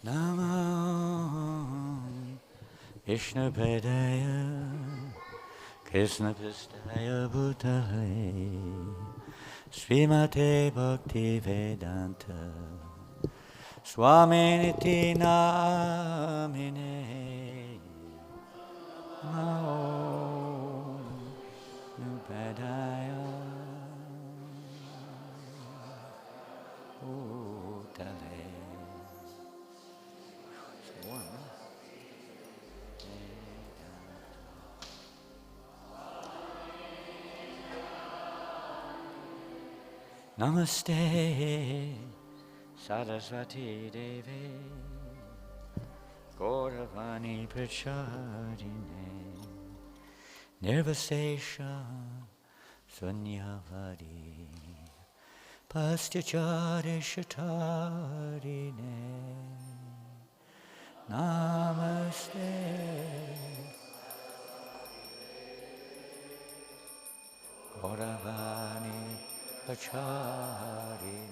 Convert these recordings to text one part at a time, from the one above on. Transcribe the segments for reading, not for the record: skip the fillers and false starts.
Namo Vishnu Padaya Krishna Pistaya Bhutale Srimate Bhakti Vedanta Swami Niti Namine Namo Vishnu Padaya Bhutale. Namaste Saraswati Devi Gauravani Prachadine Nirvasesha Sunyavadi Pastyachari Shatarine Namaste Gauravani Prachadine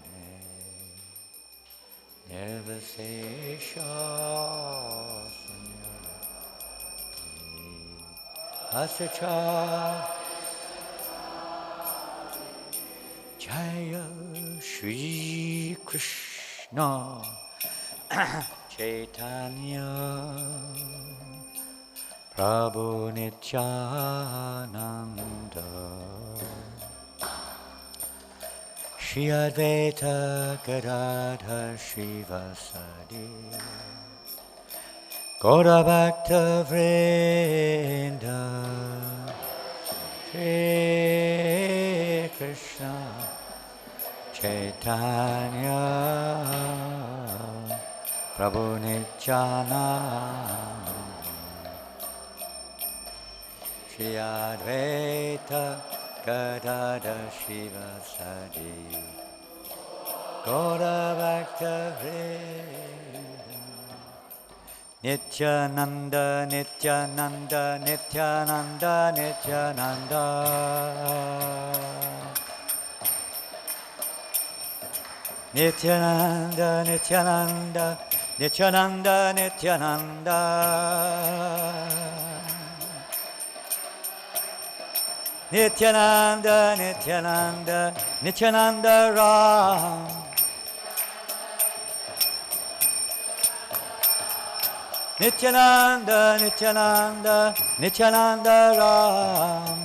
Nirvasesha Sunyavadi Pastyachari Jaya Shri Krishna Chaitanya Prabhu Nityananda Shri Advaita Gadadhar Shrivasadi Gaura Bhakta Vrinda Shri Krishna Chaitanya Prabhu Nityananda Shri Advaita Gadadhar Shrivasadi Gaura Bhakta Vrinda Nityananda Nityananda Nityananda Nityananda Nityananda Nityananda Nityananda Nityananda Nityananda Nityananda Nityananda Ram Nityananda Nityananda Nityananda Ram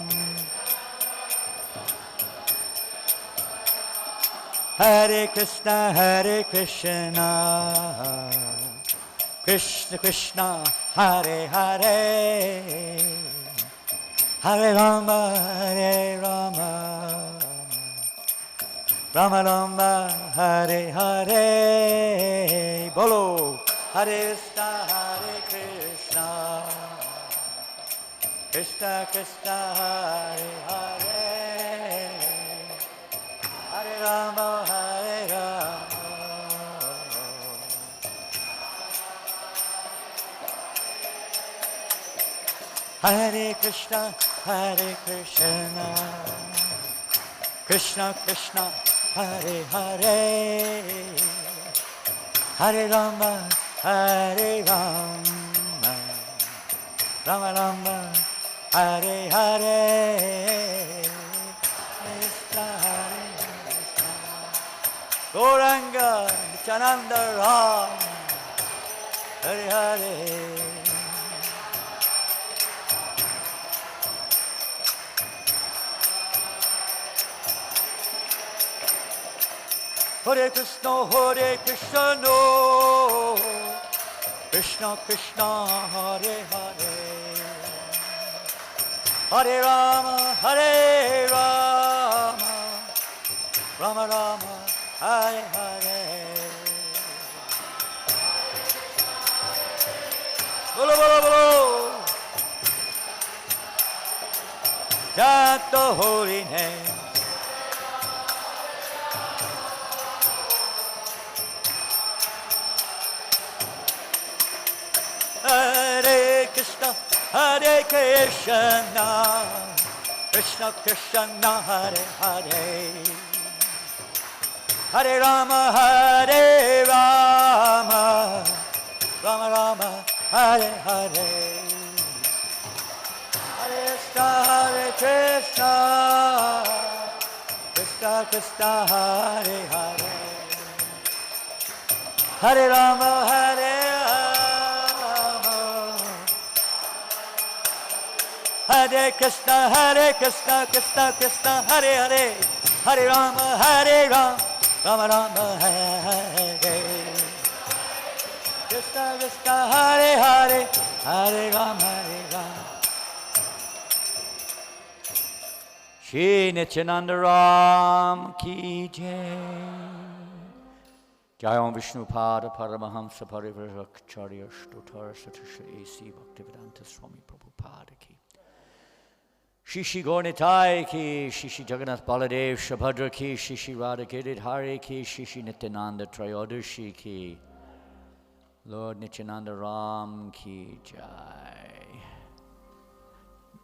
Hare Krishna Krishna Krishna Hare Hare Hare Rama Rama Rama Hare Hare Bolo Hare Krishna Krishna Krishna Hare Hare Hare Rama Hare Krishna Krishna Krishna Hare Hare Hare Rama Rama Rama Hare Hare Krishna Hare Krishna Gauranga Janananda Ram Hare Hare Hare Krishna no Krishna Krishna Hare Hare Hare Rama Rama Rama Hare Hare Bolo Bolo Bolo Chant the holy name Hare Krishna Krishna Krishna Hare Hare Hare Rama Hare Hare, Hare Krishna, Krishna Krishna, Hare Hare, Hare Rama, Hare Rama, Hare Krishna, Krishna Krishna, Hare Hare, Hare Rama, Rama Rama, Hare. Krishna Krishna, Hare Hare, Hare Rama, Shri Nityananda Ram Ki Jai. Jai Om Vishnu Pada Paramahamsa Parivrajacharya Stotar Satisha A.C. Bhaktivedanta Swami Prabhupada Ki. Shishi Gornitai Ki, Shishi Jagannath Baladev Shabhadra Ki, Shishi Radha Giridhari Ki, Shishi Nityananda Trayodashi Ki. Lord Nityananda Ram Ki Jai.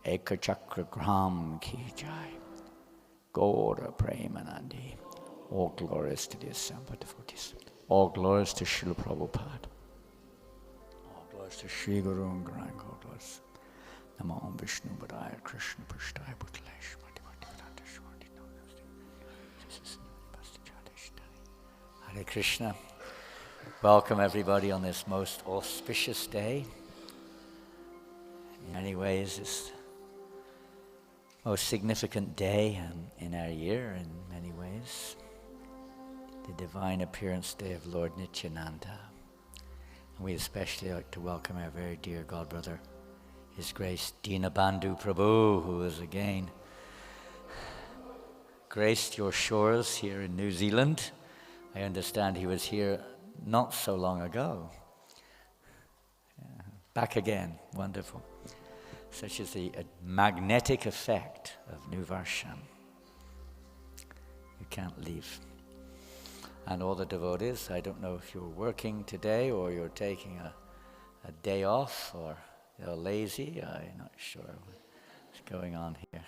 Eka Chakra Gram Ki Jai. Gaura Premanandi. All glories to the Assembly devotees. All glories to Srila Prabhupada. All glories to Sri Guru and Grand Godas. Namo Om Vishnu Padaya Krishna Prasthaya Bhutalesh Madhivati Hare Krishna. Welcome everybody on this most auspicious day. In many ways, it's the most significant day in our year in many ways. The divine appearance day of Lord Nityananda. And we especially like to welcome our very dear godbrother, His Grace Dinabandhu Prabhu, who has again graced your shores here in New Zealand. I understand he was here not so long ago. Back again, wonderful. Such is the magnetic effect of New Varsham. You can't leave. And all the devotees, I don't know if you're working today or you're taking a day off or you're lazy, I'm not sure what's going on here.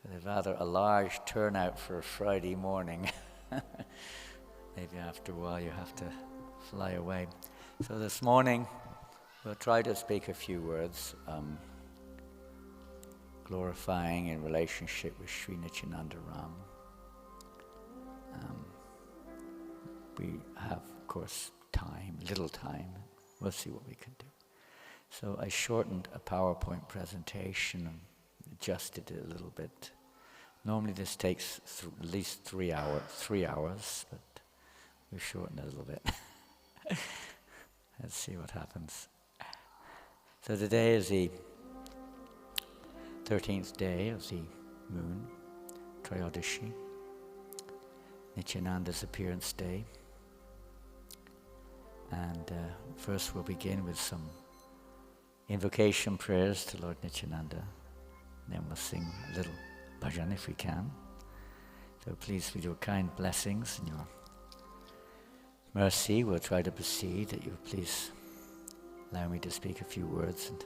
There's rather a large turnout for a Friday morning. Maybe after a while you have to fly away. So this morning we'll try to speak a few words, glorifying in relationship with Sri Nityananda Ram. We have, of course, little time. We'll see what we can do. So I shortened a PowerPoint presentation and adjusted it a little bit. Normally this takes at least 3 hours, but we shortened it a little bit. Let's see what happens. So today is the 13th day of the moon, Trayodasi, Nityananda's appearance day. And first we'll begin with some invocation prayers to Lord Nityananda. Then we'll sing a little bhajan if we can. So please, with your kind blessings and your mercy, we'll try to proceed, that you please allow me to speak a few words and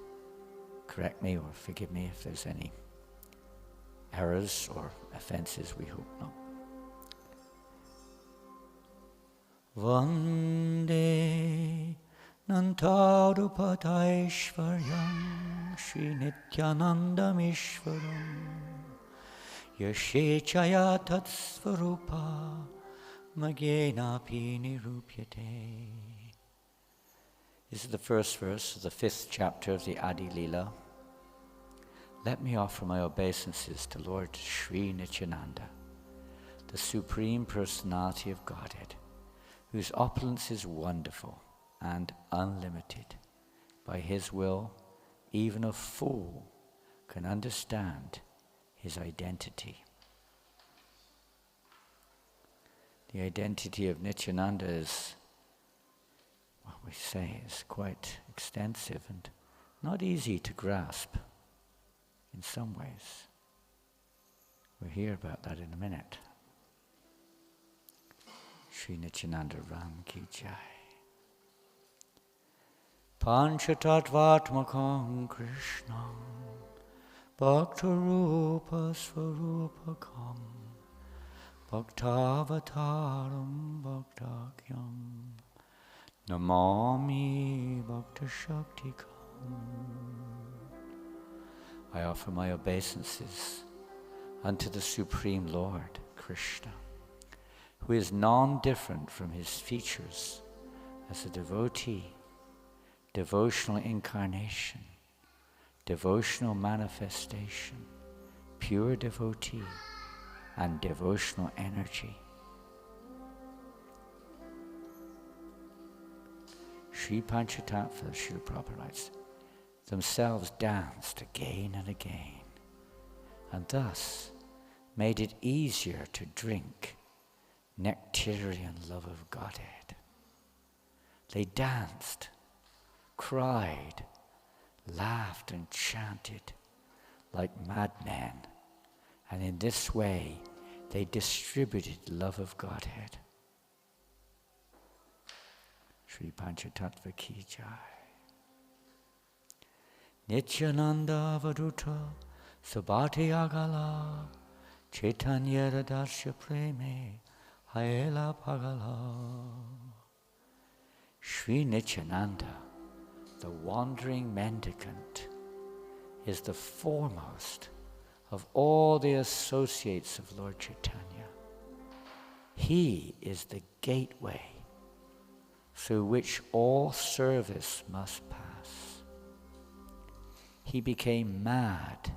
correct me or forgive me if there's any errors or offenses. We hope not. Vande Nantadupataishvaryam Shri Nityanandam Ishvaram Yashechaya Tatsvarupa Magyenapi Nirupyate. This is the first verse of the 5th chapter of the Adi Leela. Let me offer my obeisances to Lord Sri Nityananda, the Supreme Personality of Godhead, whose opulence is wonderful and unlimited. By his will, even a fool can understand his identity. The identity of Nityananda is, what we say, is quite extensive and not easy to grasp in some ways. We'll hear about that in a minute. Sri Nityananda Ram Ki Jai. Panchatattvatmakam Krishnam Bhaktarupa Svarupakam Bhaktavataram Bhaktakyam Namami Bhakta Shakti Kam. I offer my obeisances unto the Supreme Lord, Krishna, who is non-different from his features as a devotee, devotional incarnation, devotional manifestation, pure devotee, and devotional energy. Sri Panchatattva, Srila Prabhupada writes, themselves danced again and again, and thus made it easier to drink nectarian love of Godhead. They danced, cried, laughed and chanted like madmen, and in this way they distributed love of Godhead. Sri Panchatattva ki jai. Nityananda avaduta sabhati agala Chaitanya radasya preme hayela pagala. Sri Nityananda, the wandering mendicant, is the foremost of all the associates of Lord Chaitanya. He is the gateway through which all service must pass. He became mad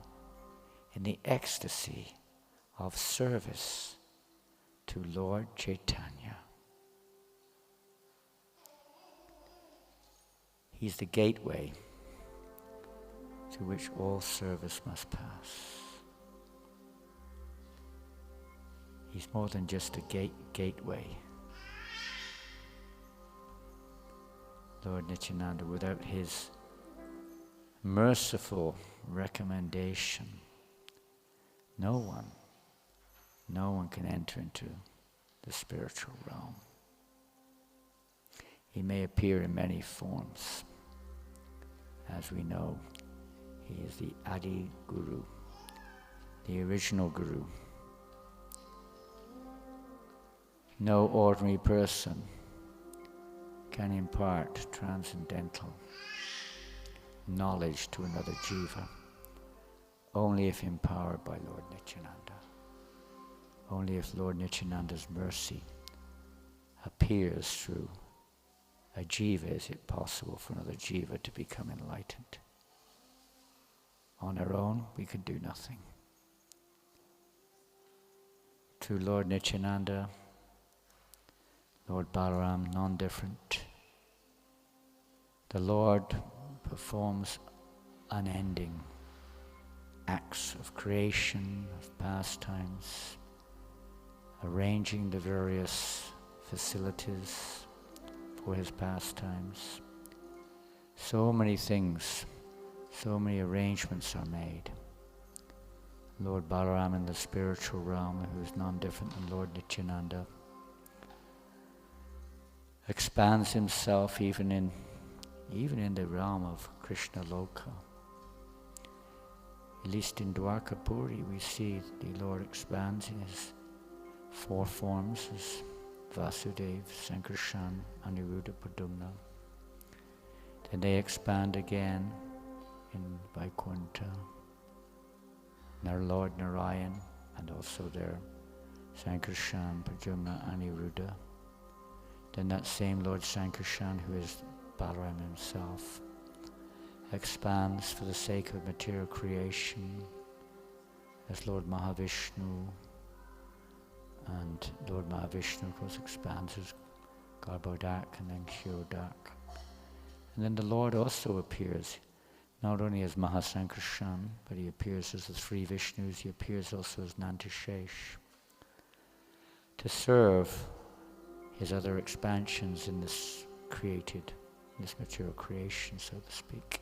in the ecstasy of service to Lord Chaitanya. He's the gateway through which all service must pass. He's more than just a gateway. Lord Nityananda, without his merciful recommendation, no one can enter into the spiritual realm. He may appear in many forms. As we know, he is the Adi Guru, the original Guru. No ordinary person can impart transcendental knowledge to another jiva, only if empowered by Lord Nityananda. Only if Lord Nityananda's mercy appears through a jiva is it possible for another jiva to become enlightened. On our own, we can do nothing. Through Lord Nityananda, Lord Balaram, non-different, the Lord performs unending acts of creation, of pastimes, arranging the various facilities for his pastimes. So many things, so many arrangements are made. Lord Balaram in the spiritual realm, who is non-different than Lord Nityananda, expands himself even in the realm of Krishna Loka. At least in Dwarkapuri we see the Lord expands in his four forms as Vasudev, Sankarshan, Aniruddha, Padumna. Then they expand again in Vaikuntha, their Lord Narayan, and also their Sankarshan, Padumna, Aniruddha. Then that same Lord Sankarshan, who is Balaram himself, expands for the sake of material creation as Lord Mahavishnu, and Lord Mahavishnu of course expands as Garbhodak and then Kyodak. And then the Lord also appears not only as Mahasankarshan, but he appears as the three Vishnus, he appears also as Nantashesh, to serve his other expansions in this material creation, so to speak.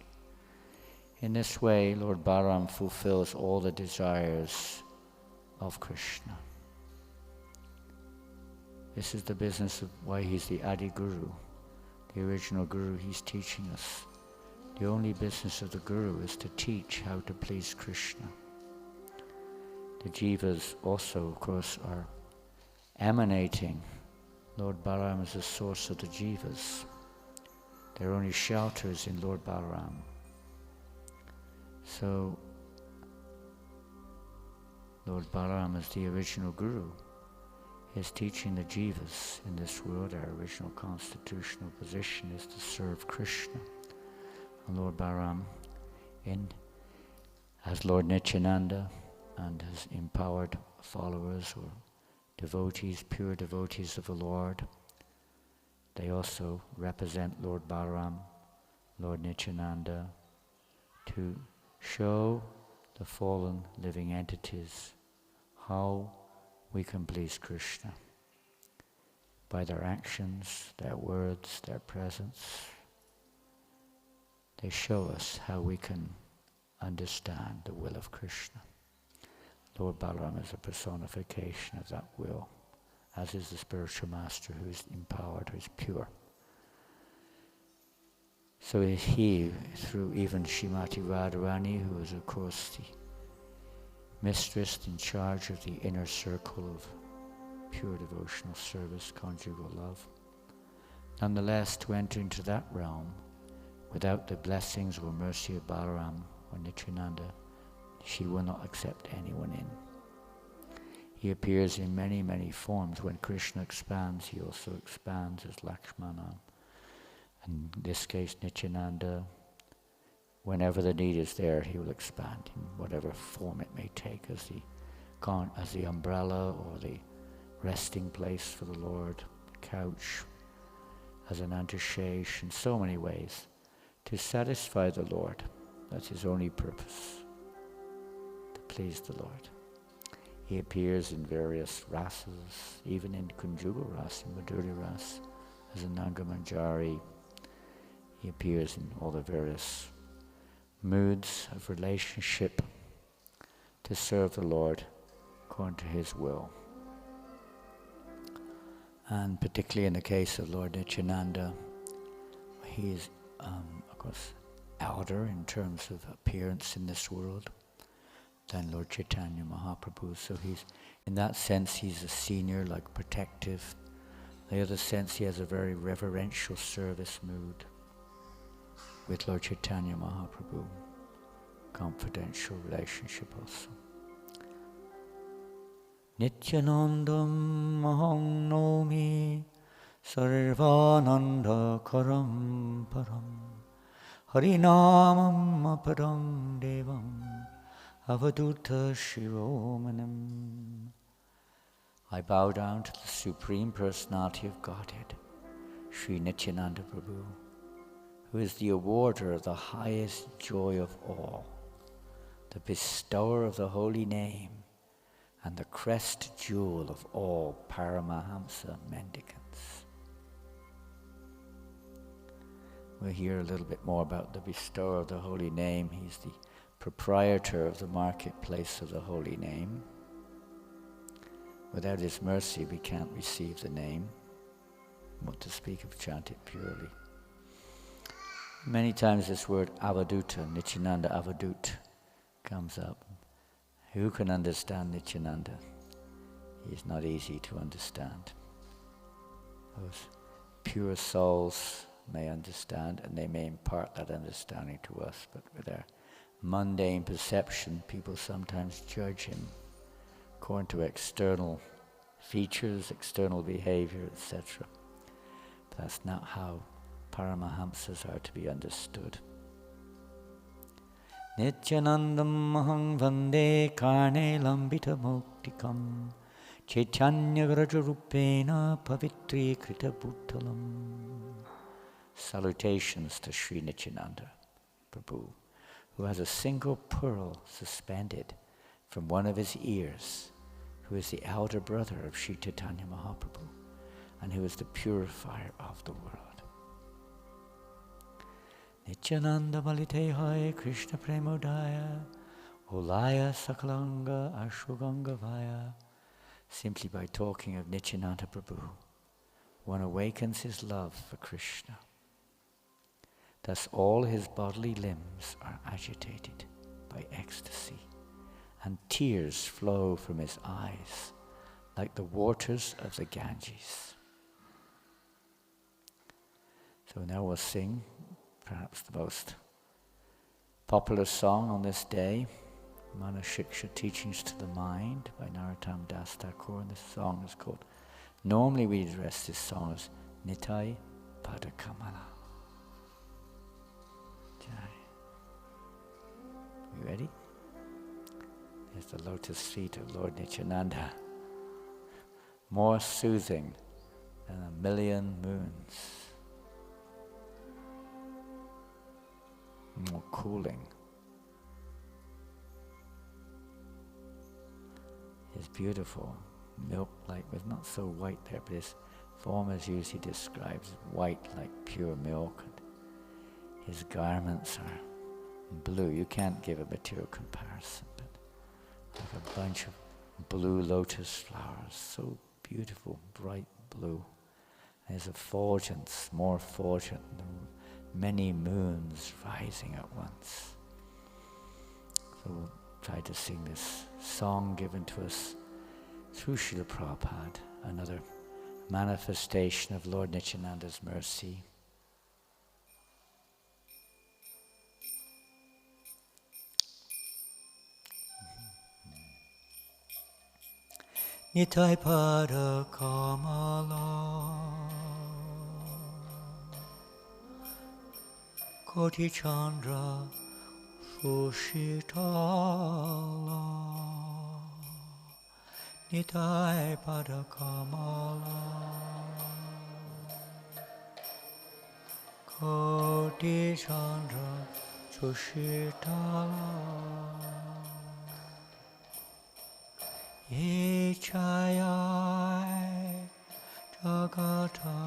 In this way, Lord Balaram fulfills all the desires of Krishna. This is the business of why he's the Adi Guru, the original Guru. He's teaching us. The only business of the Guru is to teach how to please Krishna. The jivas also, of course, are emanating. Lord Balaram is the source of the jivas. Their only shelter is in Lord Balaram. So, Lord Balaram is the original Guru. His teaching the Jivas in this world, our original constitutional position is to serve Krishna. And Lord Balaram, as Lord Nityananda and his empowered followers or devotees, pure devotees of the Lord, they also represent Lord Balaram, Lord Nityananda, to show the fallen living entities how we can please Krishna by their actions, their words, their presence. They show us how we can understand the will of Krishna. Lord Balaram is a personification of that will, as is the spiritual master who is empowered, who is pure. So he, through even Srimati Radharani, who is of course the mistress in charge of the inner circle of pure devotional service, conjugal love, nonetheless to enter into that realm without the blessings or mercy of Balaram or Nityananda, she will not accept anyone in. He appears in many, many forms. When Krishna expands, he also expands as Lakshmana. In this case, Nityananda, whenever the need is there, he will expand in whatever form it may take, as the umbrella or the resting place for the Lord, couch, as an antishesh, in so many ways, to satisfy the Lord. That's his only purpose, to please the Lord. He appears in various rasas, even in conjugal ras, in Madhurya ras, as a Nangamanjari. He appears in all the various moods of relationship to serve the Lord according to his will. And particularly in the case of Lord Nityananda, he is, of course, elder in terms of appearance in this world than Lord Chaitanya Mahaprabhu. So he's, in that sense, he's a senior, like protective. In the other sense, he has a very reverential service mood with Lord Chaitanya Mahaprabhu. Confidential relationship also. Nityanandam aham nomi sarvananda karam param harinamam aparam devam avaduta shiromanam. I bow down to the Supreme Personality of Godhead, Sri Nityananda Prabhu, who is the awarder of the highest joy of all, the bestower of the holy name, and the crest jewel of all Paramahamsa mendicants. We'll hear a little bit more about the bestower of the holy name. He's the proprietor of the marketplace of the holy name. Without his mercy, we can't receive the name, what to speak of chant it purely. Many times this word avaduta, Nityananda avadut, comes up. Who can understand Nityananda? He is not easy to understand. Those pure souls may understand, and they may impart that understanding to us, but with our mundane perception, people sometimes judge him according to external features, external behavior, etc. But that's not how Paramahamsas are to be understood. Nityanandam aham vande karne lambita muktikam chaitanya grajarupena pavitri krita bhuttalam. Salutations to Sri Nityananda Prabhu, who has a single pearl suspended from one of his ears, who is the elder brother of Sri Chaitanya Mahaprabhu, and who is the purifier of the world. Nityananda Balitehaya Krishna Premodaya Olaya Sakalanga Ashwaganga Vaya. Simply by talking of Nityananda Prabhu, one awakens his love for Krishna. Thus all his bodily limbs are agitated by ecstasy, and tears flow from his eyes like the waters of the Ganges. So So now we'll sing perhaps the most popular song on this day, Manashiksha, Teachings to the Mind by Narottam Das Thakur. And this song is called, normally we address this song as Nitai Padakamala. Jai. You ready? There's the lotus feet of Lord Nityananda, more soothing than a million moons, more cooling. His beautiful milk-like, but not so white there, but his form is usually described as white like pure milk. And his garments are blue. You can't give a material comparison, but like a bunch of blue lotus flowers, so beautiful, bright blue. And his effulgence, more effulgent than many moons rising at once. So we'll try to sing this song given to us through Srila Prabhupada, another manifestation of Lord Nityananda's mercy. Nitai Pada Kamala Koti Chandra Sushitala Nitai Pada Kamala Koti Chandra Sushitala Ichayai Jagata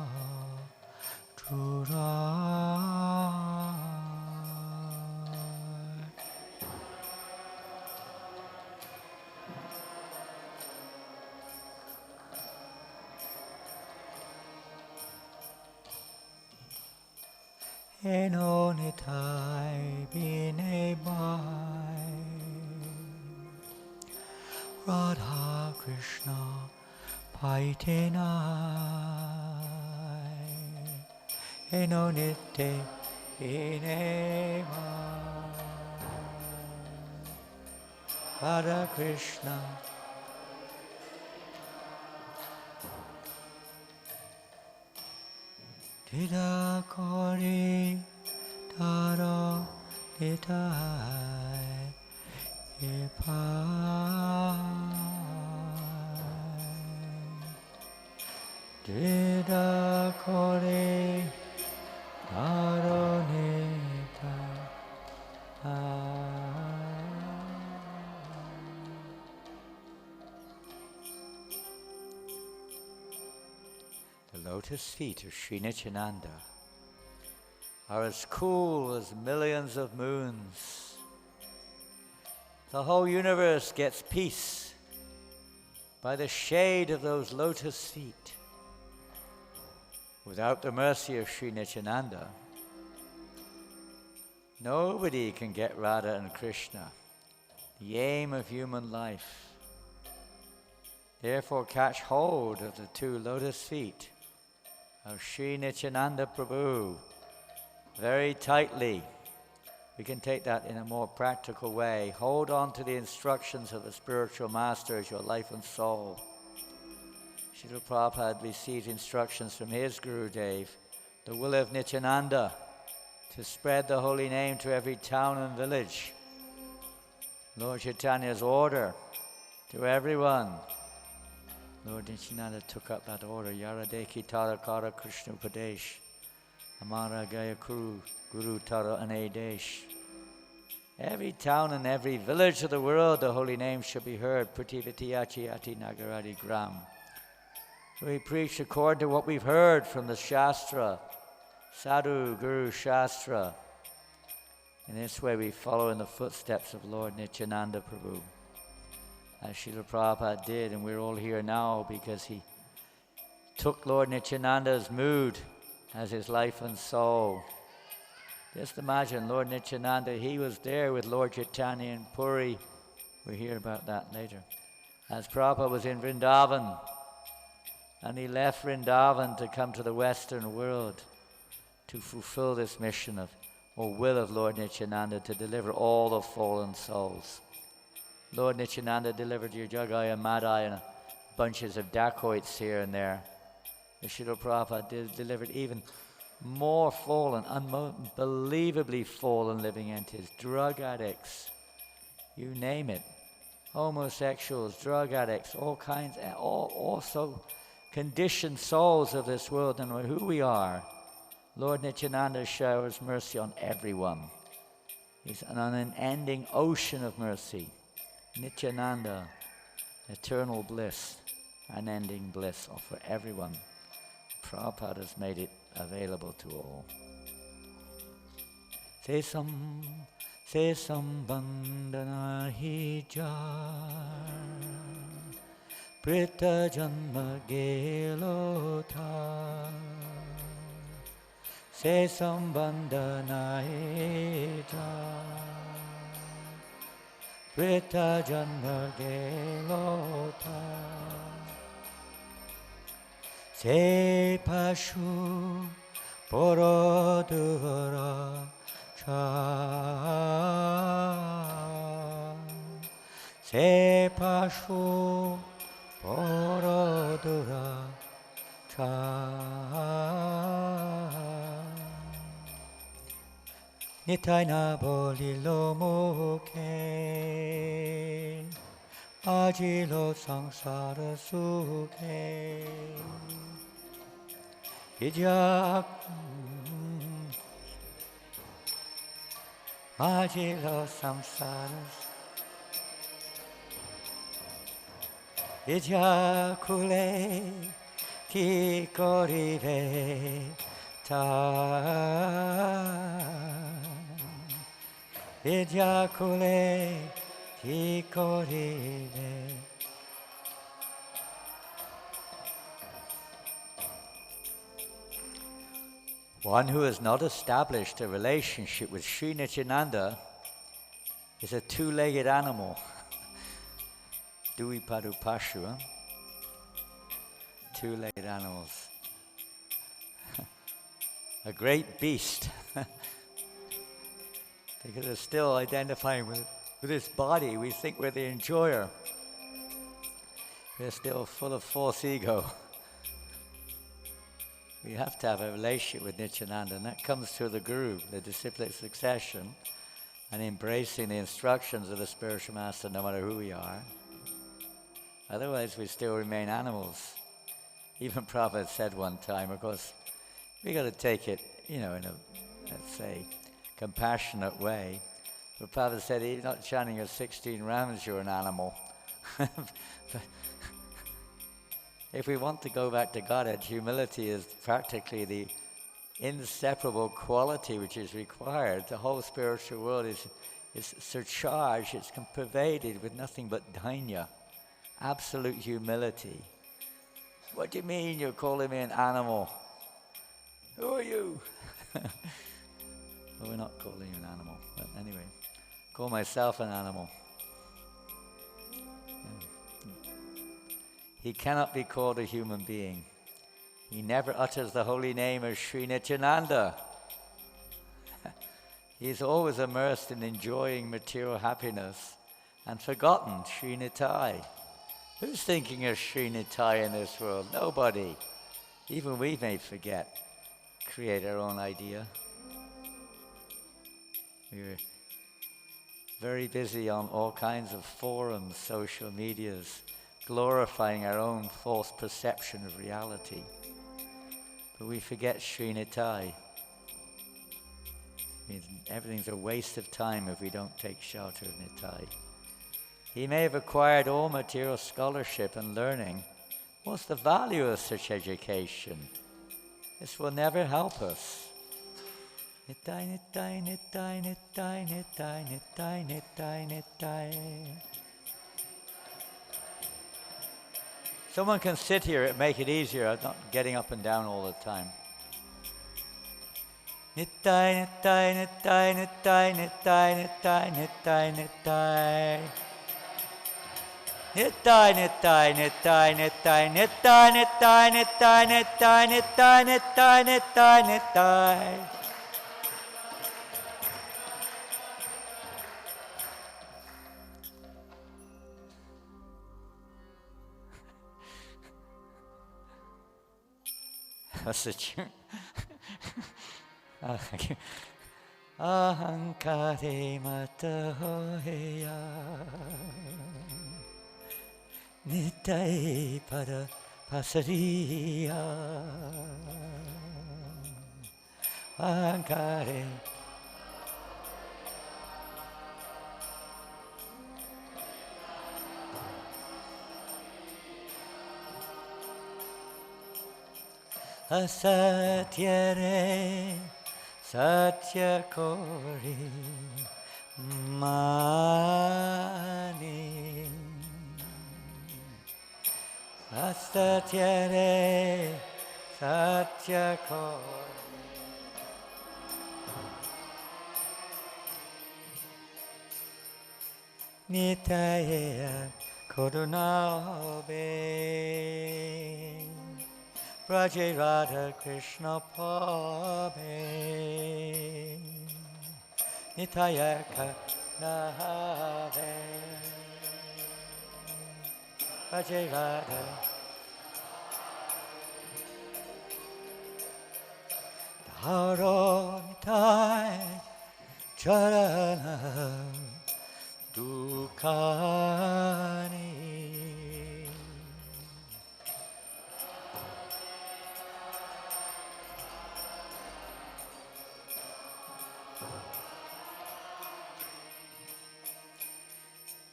Turai Eno Nitai Bine Bai Radha Krishna Paitenai Eno Nitte Bine Bai Radha Krishna Dida Kori Taro Nitai Ipai Dida Kori Taro Nitai. The lotus feet of Sri Nityananda are as cool as millions of moons. The whole universe gets peace by the shade of those lotus feet. Without the mercy of Sri Nityananda, nobody can get Radha and Krishna, the aim of human life. Therefore, catch hold of the two lotus feet of Sri Nityananda Prabhu very tightly. We can take that in a more practical way. Hold on to the instructions of the spiritual master as your life and soul. Srila Prabhupada received instructions from his Gurudev, the will of Nityananda, to spread the holy name to every town and village. Lord Chaitanya's order to everyone. Lord Nityananda took up that order. Yaradeki Tara Kara Krishna Upadesh. Amara Gaya Guru Tara Anedesh. Every town and every village of the world, the holy name should be heard. Prativati Ati Nagaradi Gram. So we preach according to what we've heard from the Shastra, Sadhu Guru Shastra. In this way we follow in the footsteps of Lord Nityananda Prabhu, as Srila Prabhupada did, and we're all here now because he took Lord Nityananda's mood as his life and soul. Just imagine Lord Nityananda, he was there with Lord Chaitanya in Puri. We'll hear about that later. As Prabhupada was in Vrindavan, and he left Vrindavan to come to the Western world to fulfill this mission of, or will of Lord Nityananda, to deliver all the fallen souls. Lord Nityananda delivered your Jagai and Madai and bunches of dacoits here and there. The Srila Prabhupada delivered even more fallen, unbelievably fallen living entities, drug addicts, you name it, homosexuals, drug addicts, all kinds, also conditioned souls of this world, no matter who we are. Lord Nityananda showers mercy on everyone. He's an unending ocean of mercy. Nityananda, eternal bliss, unending bliss for everyone. Prabhupada has made it available to all. Se sambandana hi jar prita janma gelo tha se sambandana hi jar prita janma gelo tha se pashu porodura cha se pashu porodura cha Nityaina bolilo mukhe ajilo sangsara sukhe Ijak Majilo samsaras Ijakule ki korive ta Ijakule ki korive. One who has not established a relationship with Sri Nityananda is a two-legged animal. Dui padu pashu, huh? Two-legged animals. A great beast. Because it's still identifying with this body. We think we're the enjoyer. We're still full of false ego. We have to have a relationship with Nityananda, and that comes through the Guru, the disciplic succession, and embracing the instructions of the spiritual master, no matter who we are. Otherwise, we still remain animals. Even Prabhupada said one time, of course, we got to take it, in a, let's say, compassionate way. But Prabhupada said, you're not chanting your 16 rounds, you're an animal. If we want to go back to Godhead, humility is practically the inseparable quality which is required. The whole spiritual world is surcharged, it's pervaded with nothing but dainya, absolute humility. What do you mean you're calling me an animal? Who are you? Well, we're not calling you an animal, but anyway, call myself an animal. He cannot be called a human being. He never utters the holy name of Sri Nityananda. He is always immersed in enjoying material happiness and forgotten Sri Nitai. Who's thinking of Sri Nitai in this world? Nobody. Even we may forget, create our own idea. We're very busy on all kinds of forums, social medias, glorifying our own false perception of reality. But we forget Sri Nitai. Everything's a waste of time if we don't take shelter of Nitai. He may have acquired all material scholarship and learning. What's the value of such education? This will never help us. Nitai, nitai, nitai, nitai, nitai, nitai, nitai, nitai. Someone can sit here and make it easier, not getting up and down all the time. Nitai, nitai, nitai, nitai, nitai, nitai, nitai, nitai. Nittai, nittai, nittai, nittai, nittai, nittai, nittai, nittai, nittai, nittai, nittai, nittai. That's the tune. Ahankare mata hoya Nittai pada pasariya Ahankare Asatyare Satya Kori Mani Asatyare Satya Kori Nitaya Koruna Obe Braje Radha Krishna Pave Nitaya Kanave Braje Radha Dharo Nitai Charana Dukkani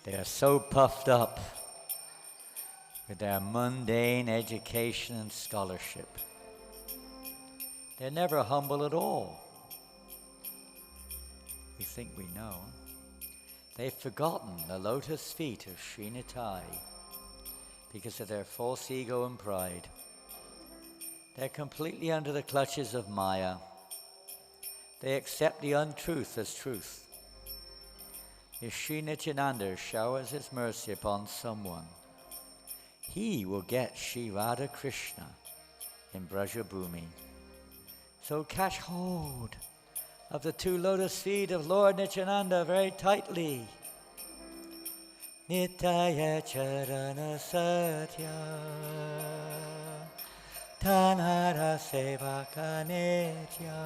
They are so puffed up with their mundane education and scholarship. They're never humble at all. We think we know. They've forgotten the lotus feet of Srinitai because of their false ego and pride. They're completely under the clutches of Maya. They accept the untruth as truth. If Sri Nityananda showers his mercy upon someone, he will get Sri Radha Krishna in Brajabhumi. So catch hold of the two lotus feet of Lord Nityananda very tightly. Nitaya Charana Satya Tanara Sevaka Nitya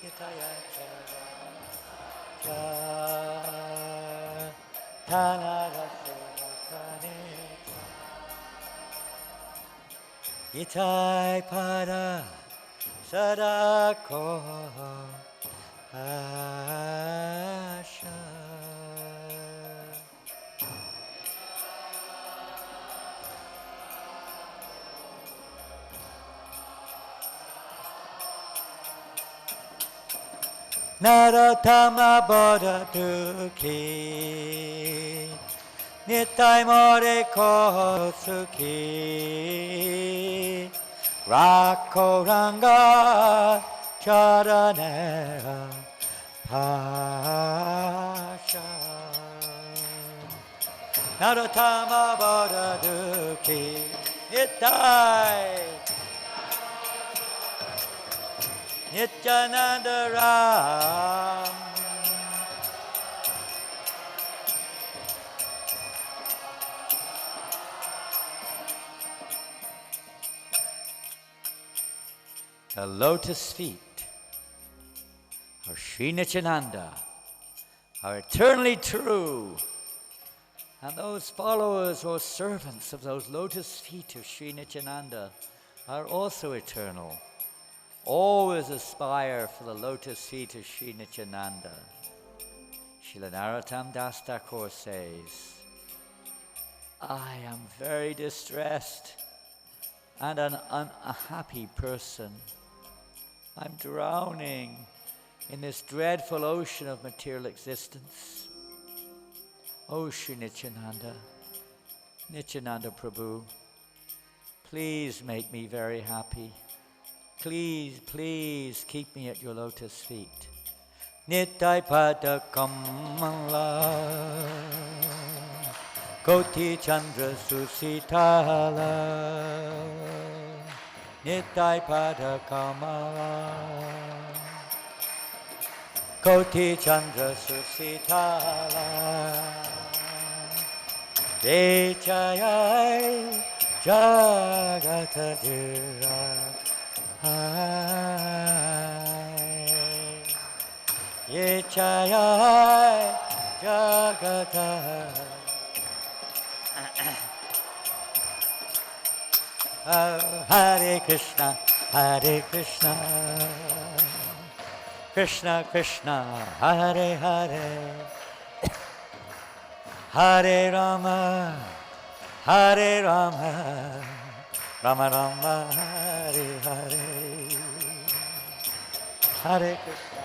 Nitaya Tanara Sevaka Nitya Itai Pada Sadako Asha Naratama Bodha Dukhi Nitai More Kosuki Rakoranga Charanera Pasha Naratama Bodha Dukhi Nitai Nityananda Ram The lotus feet of Sri Nityananda are eternally true, and those followers or servants of those lotus feet of Sri Nityananda are also eternal. Always aspire for the lotus feet of Sri Nityananda. Srila Narottam Das Thakur says, I am very distressed and an unhappy person. I'm drowning in this dreadful ocean of material existence. Oh Sri Nityananda, Nityananda Prabhu, please make me very happy. Please, please keep me at your lotus feet. Nitai pada kamala Koti chandra susitala Nitai pada kamala Koti chandra susitala Dechayai jagatadira Dechayai jagatadira Hare Krishna, Hare Krishna, Krishna Krishna, Hare Hare, Hare Rama, Hare Rama, Rama Rama, Hare Hare, Hare Krishna.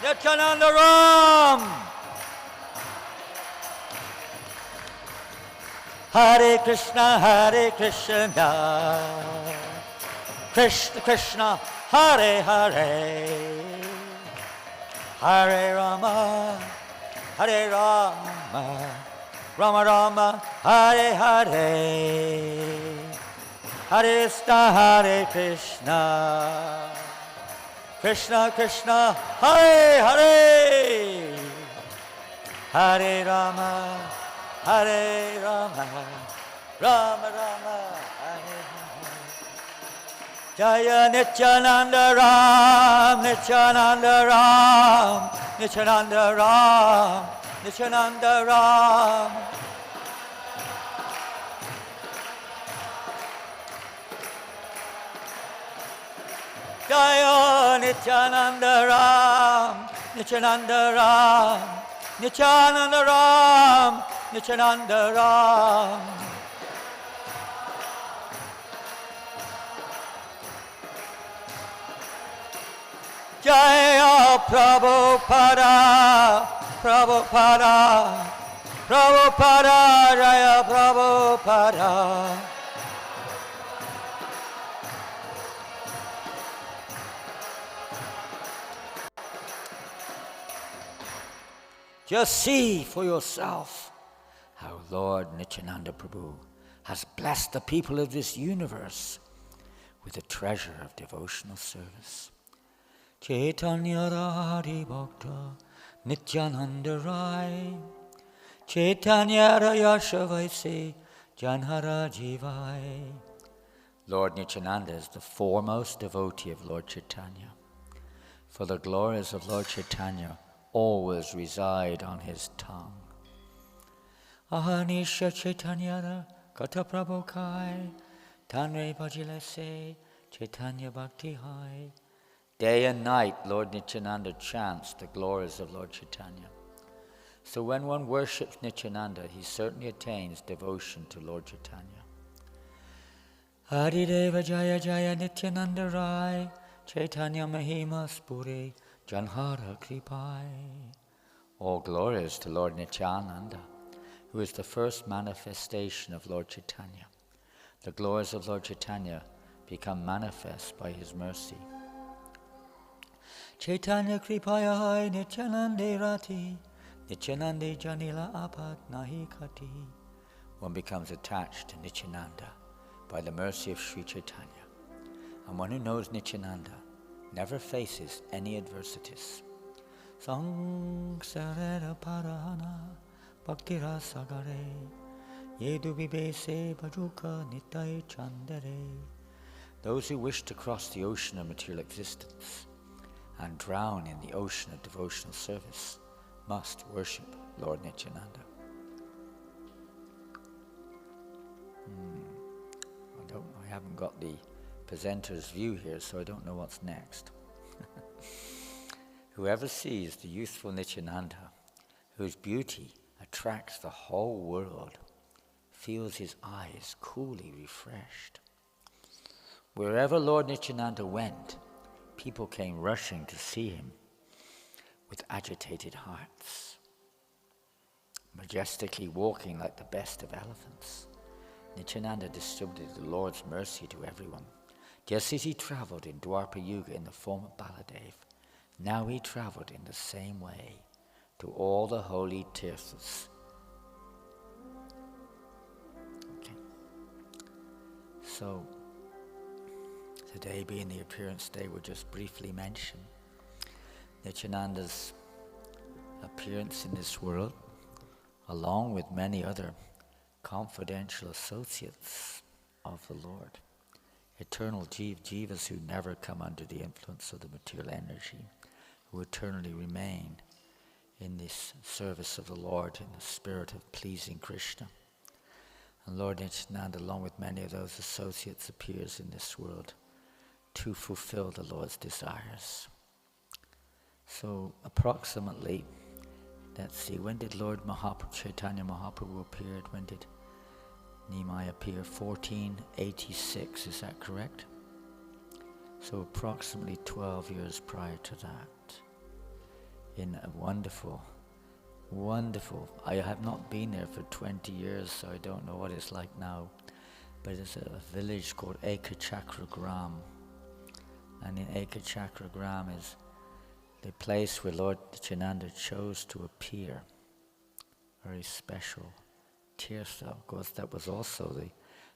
Nityananda Ram! Hare Krishna, Krishna Krishna, Hare Hare, Hare Rama, Hare Rama, Rama Rama, Hare Hare, Hare Krishna, Hare Krishna, Krishna Krishna, Hare Hare, Hare Rama, Hare Rama, Rama Rama, Hare Hare. Jaya Nityananda Ram, Nityananda Ram, Nityananda Ram, Nityananda Ram. Jaya Nityananda Ram, Nityananda Ram, Nityananda Ram, Nityananda Ram. Jaya Prabhupada, Prabhupada, Prabhupada, Jaya Prabhupada. Just see for yourself how Lord Nityananda Prabhu has blessed the people of this universe with the treasure of devotional service. Chaitanya Radhi Bhakta Nityananda Rai Chaitanya Rayasha Vaisi Janhara Jivai. Lord Nityananda is the foremost devotee of Lord Chaitanya. For the glories of Lord Chaitanya always reside on his tongue. Ahanisha Chaitanya Kata Prabhu Kai Tanre Bhajilase Chaitanya Bhakti Hai. Day and night Lord Nityananda chants the glories of Lord Chaitanya. So when one worships Nityananda, he certainly attains devotion to Lord Chaitanya. Adideva Jaya Jaya Nityananda Rai Chaitanya Mahima Spuri Janhara Kripai. All glories to Lord Nityananda, who is the first manifestation of Lord Chaitanya. The glories of Lord Chaitanya become manifest by his mercy. Chaitanya Kripaya Hai Nityanande Rati Nityanande Janila Apat Nahi Kati. One becomes attached to Nityananda by the mercy of Sri Chaitanya. And one who knows Nityananda never faces any adversities. Sangsarera parahana bhaktira sagare yedu vibese bhajuka nitai chandare. Those who wish to cross the ocean of material existence and drown in the ocean of devotional service must worship Lord Nityananda. I haven't got the presenter's view here, so I don't know what's next. Whoever sees the youthful Nityananda, whose beauty attracts the whole world, feels his eyes coolly refreshed. Wherever Lord Nityananda went, people came rushing to see him with agitated hearts. majestically walking like the best of elephants. Nityananda distributed the Lord's mercy to everyone. Just as he traveled in Dwapara Yuga in the form of Baladev, now he traveled in the same way to all the holy tirthas. Okay. So, today being the appearance day, we'll just briefly mention Nityananda's appearance in this world, along with many other confidential associates of the Lord, eternal jivas who never come under the influence of the material energy, who eternally remain in this service of the Lord in the spirit of pleasing Krishna. And Lord Nityananda, along with many of those associates, appears in this world to fulfill the Lord's desires. So approximately, let's see, when did Lord Mahaprabhu, Chaitanya Mahaprabhu appeared? When did Nimai appear? 1486, is that correct? So approximately 12 years prior to that, in a wonderful, I have not been there for 20 years, so I don't know what it's like now, but it's a village called Ekachakra Gram, and in Ekachakra Gram is the place where Lord Janananda chose to appear. Very special tirtha. Of course, that was also the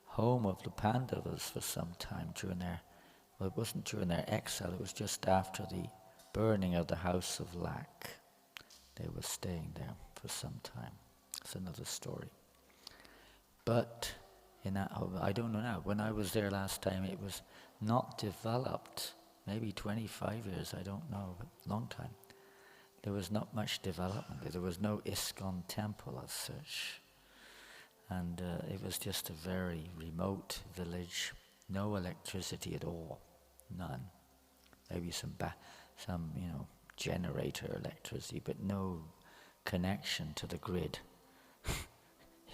home of the Pandavas for some time during their, well, it wasn't during their exile, it was just after the burning of the house of Lak. They were staying there for some time. It's another story. But in that, I don't know now, when I was there last time, it was not developed. Maybe 25 years, I don't know, but long time. There was not much development. There was no ISKCON temple as such. And it was just a very remote village, no electricity at all, none. Maybe some generator electricity, but no connection to the grid.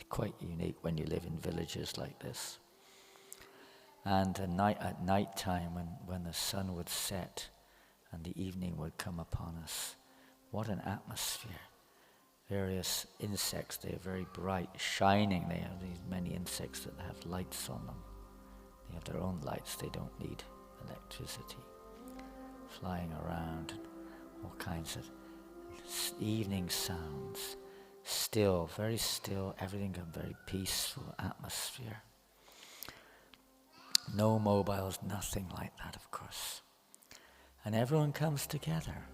Quite unique when you live in villages like this. And at night time, when the sun would set and the evening would come upon us, what an atmosphere. Various insects, they are very bright, shining. They have these many insects that have lights on them. They have their own lights, they don't need electricity. Flying around, all kinds of evening sounds. Still, very still, everything a very peaceful atmosphere. No mobiles, nothing like that, of course. And everyone comes together.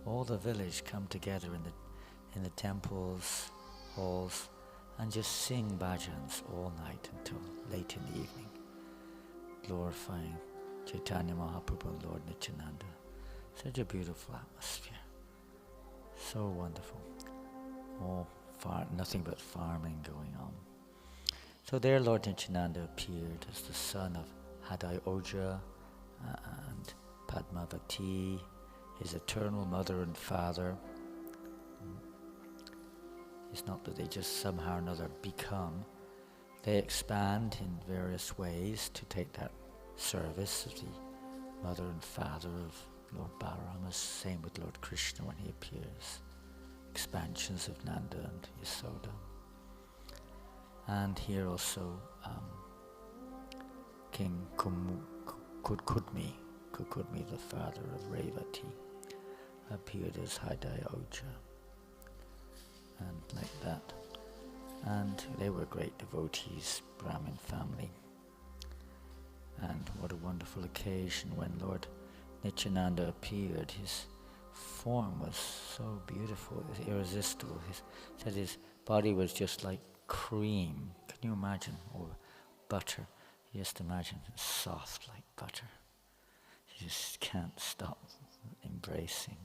All the village come together in the temples, halls, and just sing bhajans all night until late in the evening, glorifying Chaitanya Mahaprabhu and Lord Nityananda. Such a beautiful atmosphere. So wonderful. Nothing but farming going on. So there Lord Nityananda appeared as the son of Hadai Oja and Padmavati, his eternal mother and father. It's not that they just somehow or another become. They expand in various ways to take that service of the mother and father of Lord Balarama. Same with Lord Krishna when he appears. Expansions of Nanda and Yasoda. And here also King Kudkudmi, the father of Revati, appeared as Hadai Oja. And like that. And they were great devotees, Brahmin family. And what a wonderful occasion when Lord Nityananda appeared. His form was so beautiful, it was irresistible. Said his body was just like cream. Can you imagine? Or butter. You just imagine it's soft like butter. You just can't stop embracing.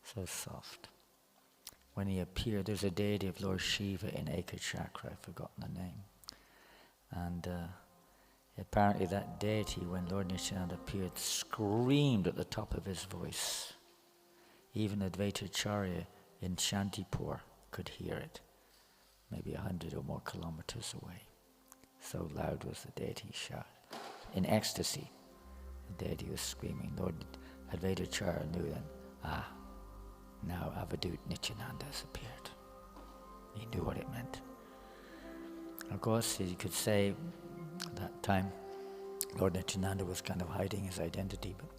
So soft. When he appeared, there's a deity of Lord Shiva in Ekachakra, I've forgotten the name. And apparently that deity, when Lord Nityananda appeared, screamed at the top of his voice. Even Advaitacharya in Shantipur could hear it, maybe 100 or more kilometers away. So loud was the deity shout. In ecstasy, the deity was screaming. Lord Advaitacharya knew then, now Avadut Nityananda has appeared. He knew what it meant. Of course, you could say at that time, Lord Nityananda was kind of hiding his identity, but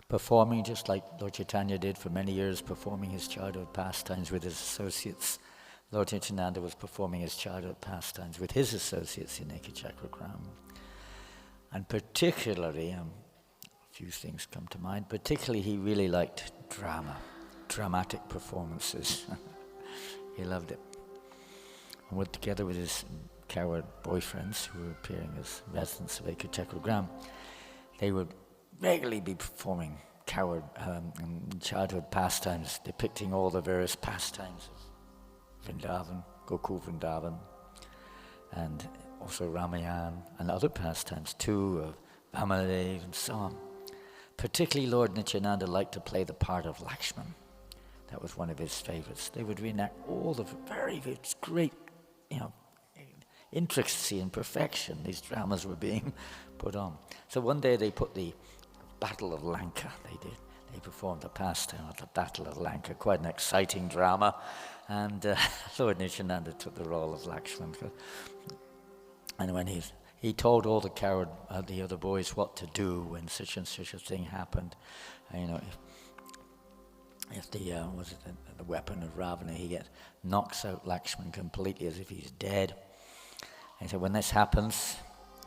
performing just like Lord Chaitanya did for many years, performing his childhood pastimes with his associates. Lord Nityananda was performing his childhood pastimes with his associates in Ekachakra. And particularly, a few things come to mind, particularly he really liked dramatic performances. He loved it. And together with his coward boyfriends who were appearing as residents of Ekachakra, they would regularly be performing childhood pastimes, depicting all the various pastimes of Vrindavan, Gokul Vrindavan, and also Ramayan, and other pastimes too, of Vamadev and so on. Particularly Lord Nityananda liked to play the part of Lakshman. That was one of his favorites. They would reenact all the very great, intricacy and perfection these dramas were being put on. So one day they put the Battle of Lanka, they performed the pastime of the Battle of Lanka, quite an exciting drama, and Lord Nityananda took the role of Lakshman. And when he told all the other boys what to do when such and such a thing happened, if the weapon of Ravana, he knocks out Lakshman completely as if he's dead. And he said, when this happens,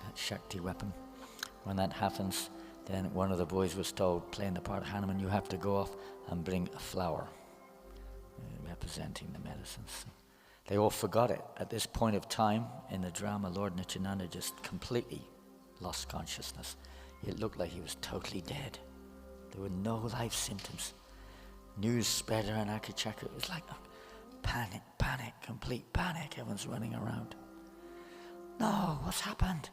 that Shakti weapon, when that happens, then one of the boys was told, playing the part of Hanuman, you have to go off and bring a flower, representing the medicines. They all forgot it. At this point of time in the drama, Lord Nityananda just completely lost consciousness. It looked like he was totally dead. There were no life symptoms. News spread around Ekachakra. It was like panic, complete panic. Everyone's running around. No, what's happened?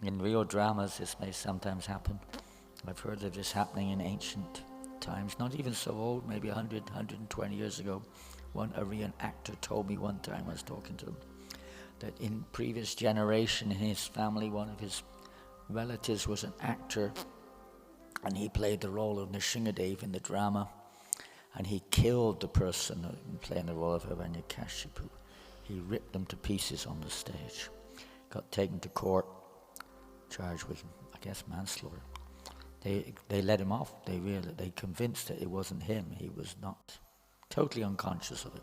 In real dramas, this may sometimes happen. I've heard of this happening in ancient times, not even so old, maybe 100, 120 years ago. One Aryan actor told me one time, I was talking to him, that in previous generation in his family, one of his relatives was an actor, and he played the role of Nrsingadev in the drama, and he killed the person playing the role of Hiranyakashipu. He ripped them to pieces on the stage. Got taken to court, charged with, I guess, manslaughter. They let him off. They convinced that it wasn't him. He was not totally unconscious of it.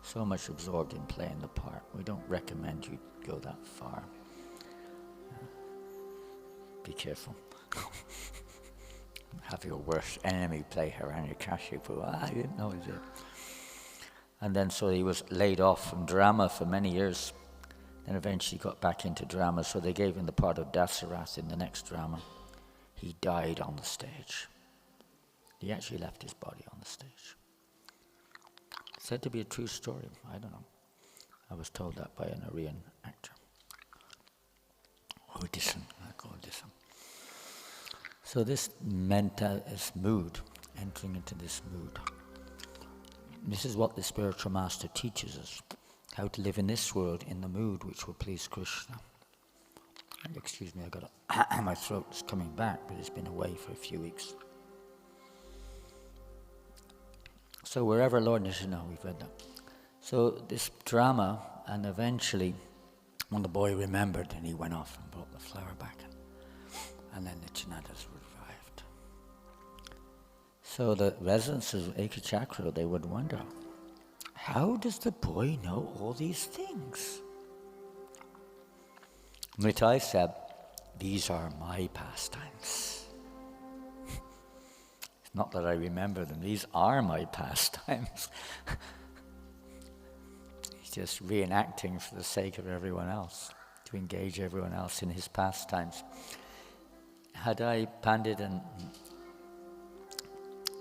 So much absorbed in playing the part. We don't recommend you go that far. Be careful. Have your worst enemy play Hiranyakashipu. I didn't know it. And then so he was laid off from drama for many years. Then eventually got back into drama, so they gave him the part of Dasarath in the next drama. He died on the stage. He actually left his body on the stage. Said to be a true story. I don't know. I was told that by an Aryan actor. Odysseus. So this mood, entering into this mood. This is what the spiritual master teaches us. How to live in this world in the mood which will please Krishna. And excuse me, my throat is coming back, but it's been away for a few weeks. So wherever Lord Nityananda, we've read that. So this drama, and eventually, when the boy remembered, and he went off and brought the flower back, and then Nityananda's revived. So the residents of Ekachakra, they would wonder, how does the boy know all these things? Nitai said, these are my pastimes. It's not that I remember them, these are my pastimes. He's just reenacting for the sake of everyone else, to engage everyone else in his pastimes. Hadai Pandit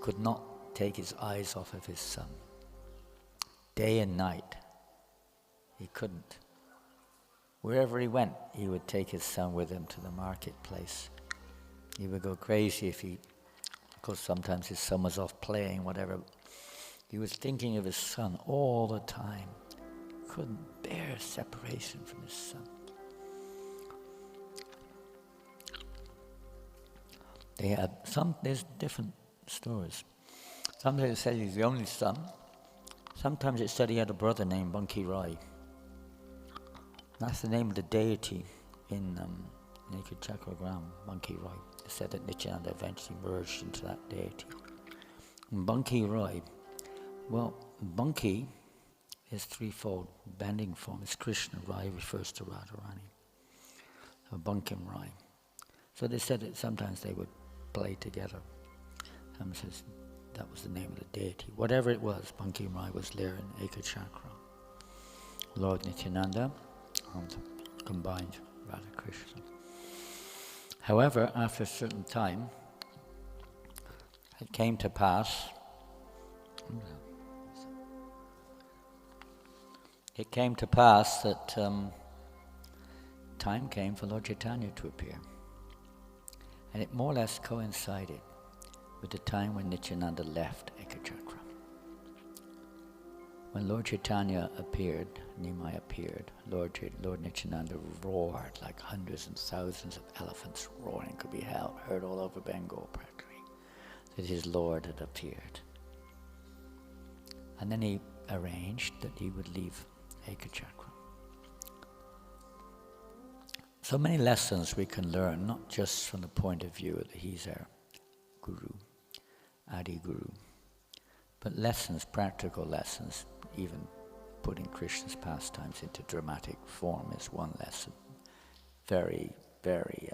could not take his eyes off of his son. Day and night, he couldn't. Wherever he went, he would take his son with him to the marketplace. He would go crazy because sometimes his son was off playing, whatever. He was thinking of his son all the time. Couldn't bear separation from his son. There's different stories. Sometimes they say he's the only son. Sometimes it said he had a brother named Bunky Rai. That's the name of the deity in Chakragram, Bunky Rai. It said that Nityananda eventually merged into that deity. And Bunky Rai, well, Bunky is threefold bending form. It's Krishna. Rai refers to Radharani. So Bunkim Rai. So they said that sometimes they would play together. Says that was the name of the deity. Whatever it was, Bunkim Rai was there in Ekachakra. Lord Nityananda and combined Radha Krishna. However, after a certain time, it came to pass that time came for Lord Chaitanya to appear. And it more or less coincided with the time when Nityananda left Ekachakra. When Lord Chaitanya appeared, Nimai appeared, Lord Nityananda roared like hundreds and thousands of elephants roaring could be heard all over Bengal practically, that his Lord had appeared. And then he arranged that he would leave Ekachakra. So many lessons we can learn, not just from the point of view that he's our Guru, Adi Guru, but lessons, practical lessons. Even putting Krishna's pastimes into dramatic form is one lesson. Very, very,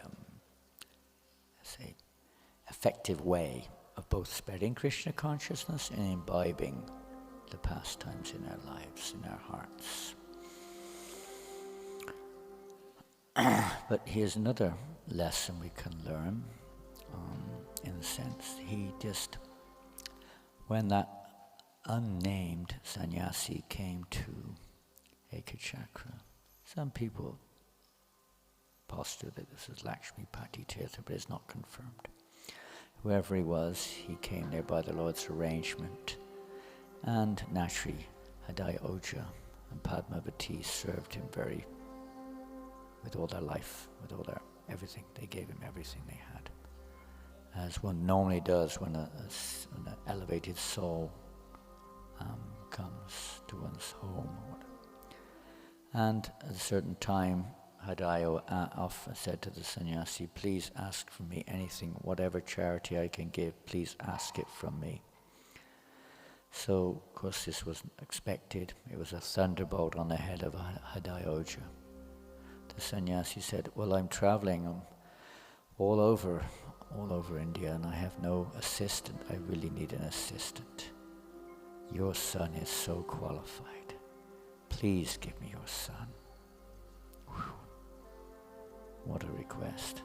effective way of both spreading Krishna consciousness and imbibing the pastimes in our lives, in our hearts. But here's another lesson we can learn, in a sense. When that unnamed sannyasi came to Ekachakra, some people posture that this is Lakshmi Pati Tirtha, but it's not confirmed. Whoever he was, he came there by the Lord's arrangement, and naturally Hadai Oja and Padmavati served him with all their life, with all their everything. They gave him everything they had, as one normally does when an elevated soul comes to one's home. And at a certain time, Hadayo said to the sannyasi, please ask from me anything, whatever charity I can give, please ask it from me. So, of course, this wasn't expected. It was a thunderbolt on the head of Hadayoja. The sannyasi said, well, I'm traveling all over India and I have no assistant. I really need an assistant. Your son is so qualified. Please give me your son. Whew. What a request.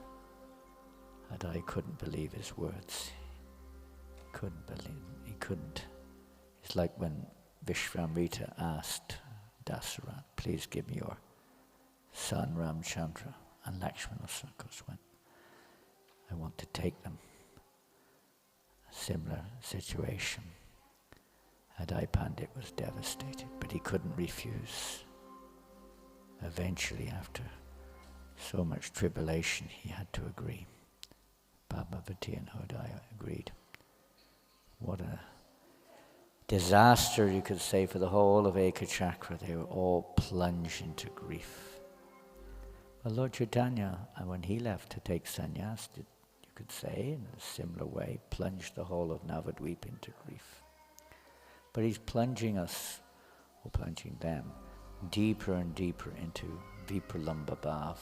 Hadai couldn't believe his words. He couldn't. It's like when Vishvamrita asked Dasarat, please give me your son Ramchandra, and Lakshmana of course went, I want to take them. A similar situation. Hadai Pandit was devastated, but he couldn't refuse. Eventually, after so much tribulation, he had to agree. Padmavati and Hadai agreed. What a disaster, you could say, for the whole of Ekachakra. They were all plunged into grief. Well, Lord Chaitanya, when he left to take sannyas, you could say, in a similar way, plunged the whole of Navadvip into grief. But he's plunging us, or plunging them, deeper and deeper into Vipralamba Bhav,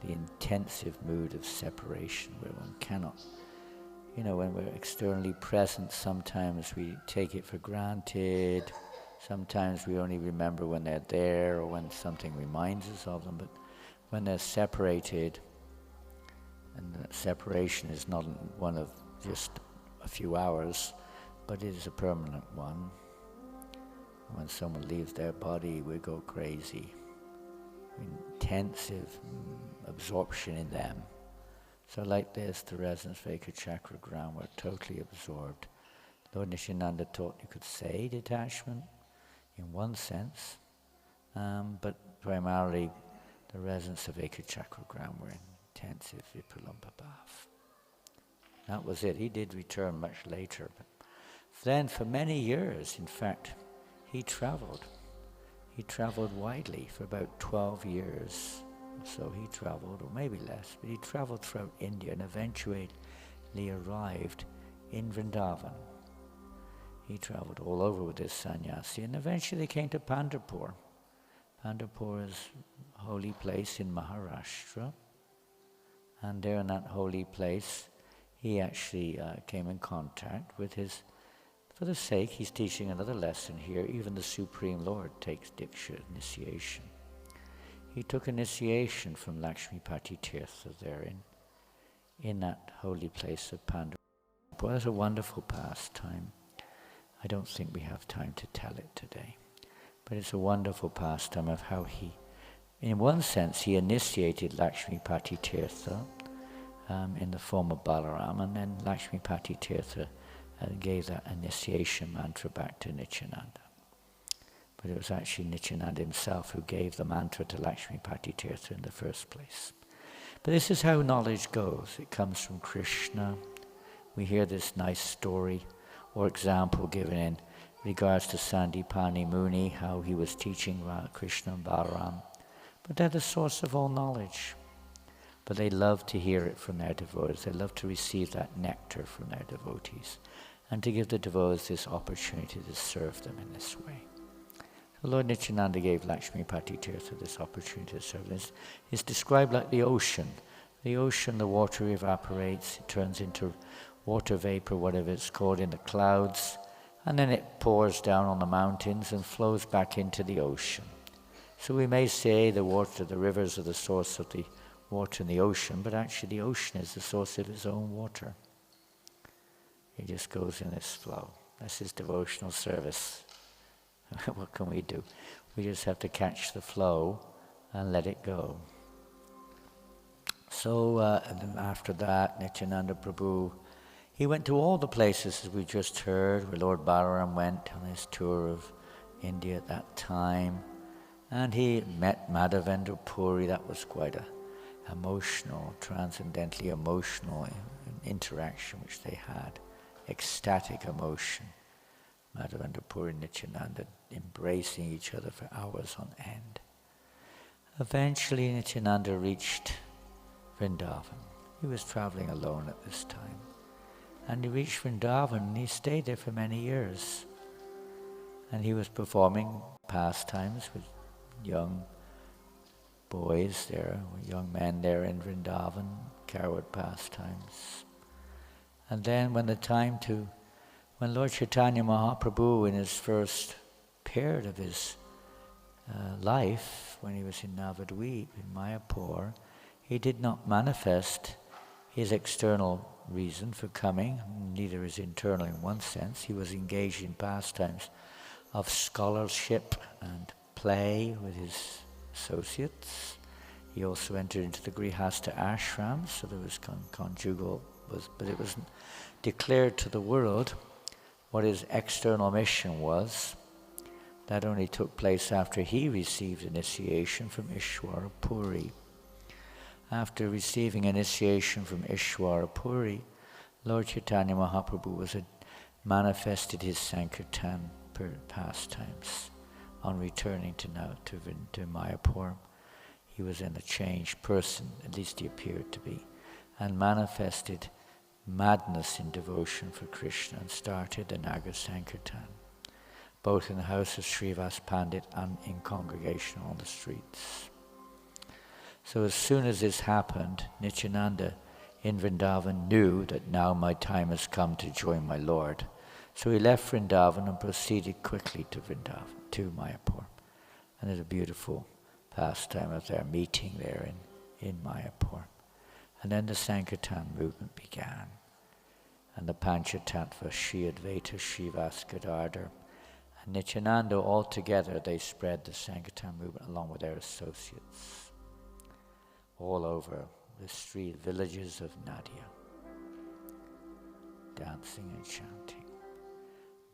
the intensive mood of separation where one cannot, when we're externally present, sometimes we take it for granted, sometimes we only remember when they're there or when something reminds us of them, but when they're separated, and that separation is not one of just a few hours, but it is a permanent one. When someone leaves their body, we go crazy. Intensive absorption in them. So like this, the residents of Ekachakra ground were totally absorbed. Lord Nityananda taught you could say detachment in one sense, but primarily the residents of Ekachakra ground were in intensive Vipralamba Bhav. That was it. He did return much later, but then for many years, in fact, he traveled. He traveled widely for about 12 years. So he traveled, or maybe less, but he traveled throughout India and eventually arrived in Vrindavan. He traveled all over with this sannyasi and eventually came to Pandharpur. Pandharpur is a holy place in Maharashtra. And there in that holy place, he actually came in contact with his, for the sake, he's teaching another lesson here, even the Supreme Lord takes Diksha, initiation. He took initiation from Lakshmipati Tirtha there in that holy place of Pandharpur. It was a wonderful pastime. I don't think we have time to tell it today. But it's a wonderful pastime of how he, in one sense, he initiated Lakshmipati Tirtha in the form of Balaram, and then Lakshmipati Tirtha gave that initiation mantra back to Nityananda. But it was actually Nityananda himself who gave the mantra to Lakshmipati Tirtha in the first place. But this is how knowledge goes. It comes from Krishna. We hear this nice story or example given in regards to Sandipani Muni, how he was teaching Krishna and Balaram. But they're the source of all knowledge. But they love to hear it from their devotees. They love to receive that nectar from their devotees and to give the devotees this opportunity to serve them in this way. So Lord Nityananda gave Lakshmipati Tirtha this opportunity to serve them. It's described like the ocean. The ocean, the water evaporates, it turns into water vapor, whatever it's called, in the clouds, and then it pours down on the mountains and flows back into the ocean. So we may say the water, the rivers are the source of the water in the ocean, but actually the ocean is the source of its own water. It just goes in this flow. That's his devotional service. What can we do? We just have to catch the flow and let it go. So and then after that, Nityananda Prabhu, he went to all the places, as we just heard, where Lord Balaram went on his tour of India at that time. And he met Madhavendra Puri. That was quite a emotional, transcendently emotional interaction which they had. Ecstatic emotion. Madhavendra Puri and Nityananda embracing each other for hours on end. Eventually Nityananda reached Vrindavan. He was traveling alone at this time. And he reached Vrindavan and he stayed there for many years. And he was performing pastimes with young boys there, young men there in Vrindavan, Karawat pastimes. And then when Lord Chaitanya Mahaprabhu in his first period of his life, when he was in Navadvip, in Mayapur, he did not manifest his external reason for coming, neither his internal in one sense. He was engaged in pastimes of scholarship and play with his associates. He also entered into the Grihastha ashram, so there was conjugal, but it was declared to the world what his external mission was. That only took place after he received initiation from Ishwara Puri. After receiving initiation from Ishwara Puri, Lord Chaitanya Mahaprabhu manifested his Sankirtan pastimes on returning to Mayapur. He was in a changed person, at least he appeared to be, and manifested madness in devotion for Krishna and started the Nagar Sankirtan, both in the house of Srivas Pandit and in congregation on the streets. So as soon as this happened, Nityananda in Vrindavan knew that now my time has come to join my Lord. So he left Vrindavan and proceeded quickly to Mayapur. And there's a beautiful pastime of their meeting there in Mayapur. And then the Sankirtan movement began. And the Panchatattva, Shri Advaita, Srivas Gadadhar, and Nityananda, all together, they spread the Sankirtan movement along with their associates all over the street villages of Nadia, dancing and chanting.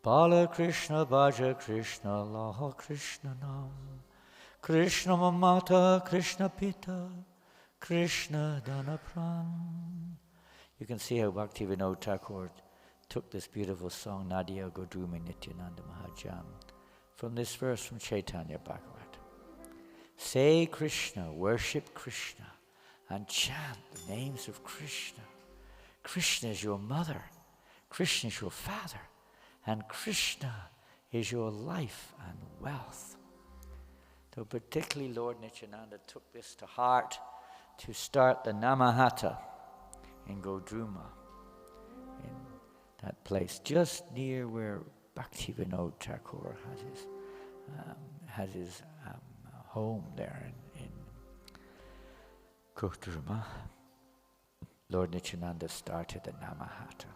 Bala Krishna Bhaja Krishna Laha Krishna Nam Krishna Mamata Krishna Pita Krishna Dhanapran. You can see how Bhakti Vinod Thakur took this beautiful song, Nadia Godrumi Nityananda Mahajan, from this verse from Chaitanya Bhagavat. Say Krishna, worship Krishna, and chant the names of Krishna. Krishna is your mother, Krishna is your father, and Krishna is your life and wealth. So particularly Lord Nityananda took this to heart to start the Namahata in Godruma, in that place just near where Bhaktivinoda Thakur has his home there in Godruma. Lord Nityananda started the Namahata,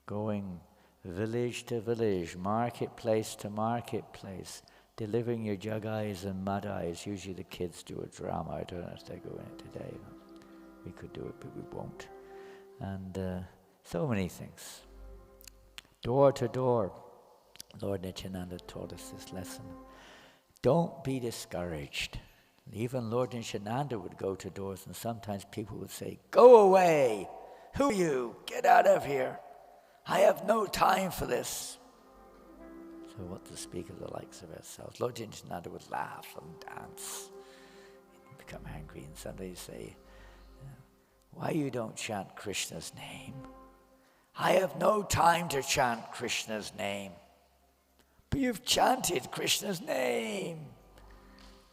going village to village, marketplace to marketplace, delivering your jagais and madais. Usually the kids do a drama. I don't know if they go in it today. We could do it, but we won't. And so many things. Door to door. Lord Nityananda taught us this lesson. Don't be discouraged. Even Lord Nityananda would go to doors, and sometimes people would say, "Go away! Who are you? Get out of here! I have no time for this." So what to speak of the likes of ourselves? Lord Janananda would laugh and dance. He'd become angry, and somebody say, "Why you don't chant Krishna's name?" "I have no time to chant Krishna's name." "But you've chanted Krishna's name."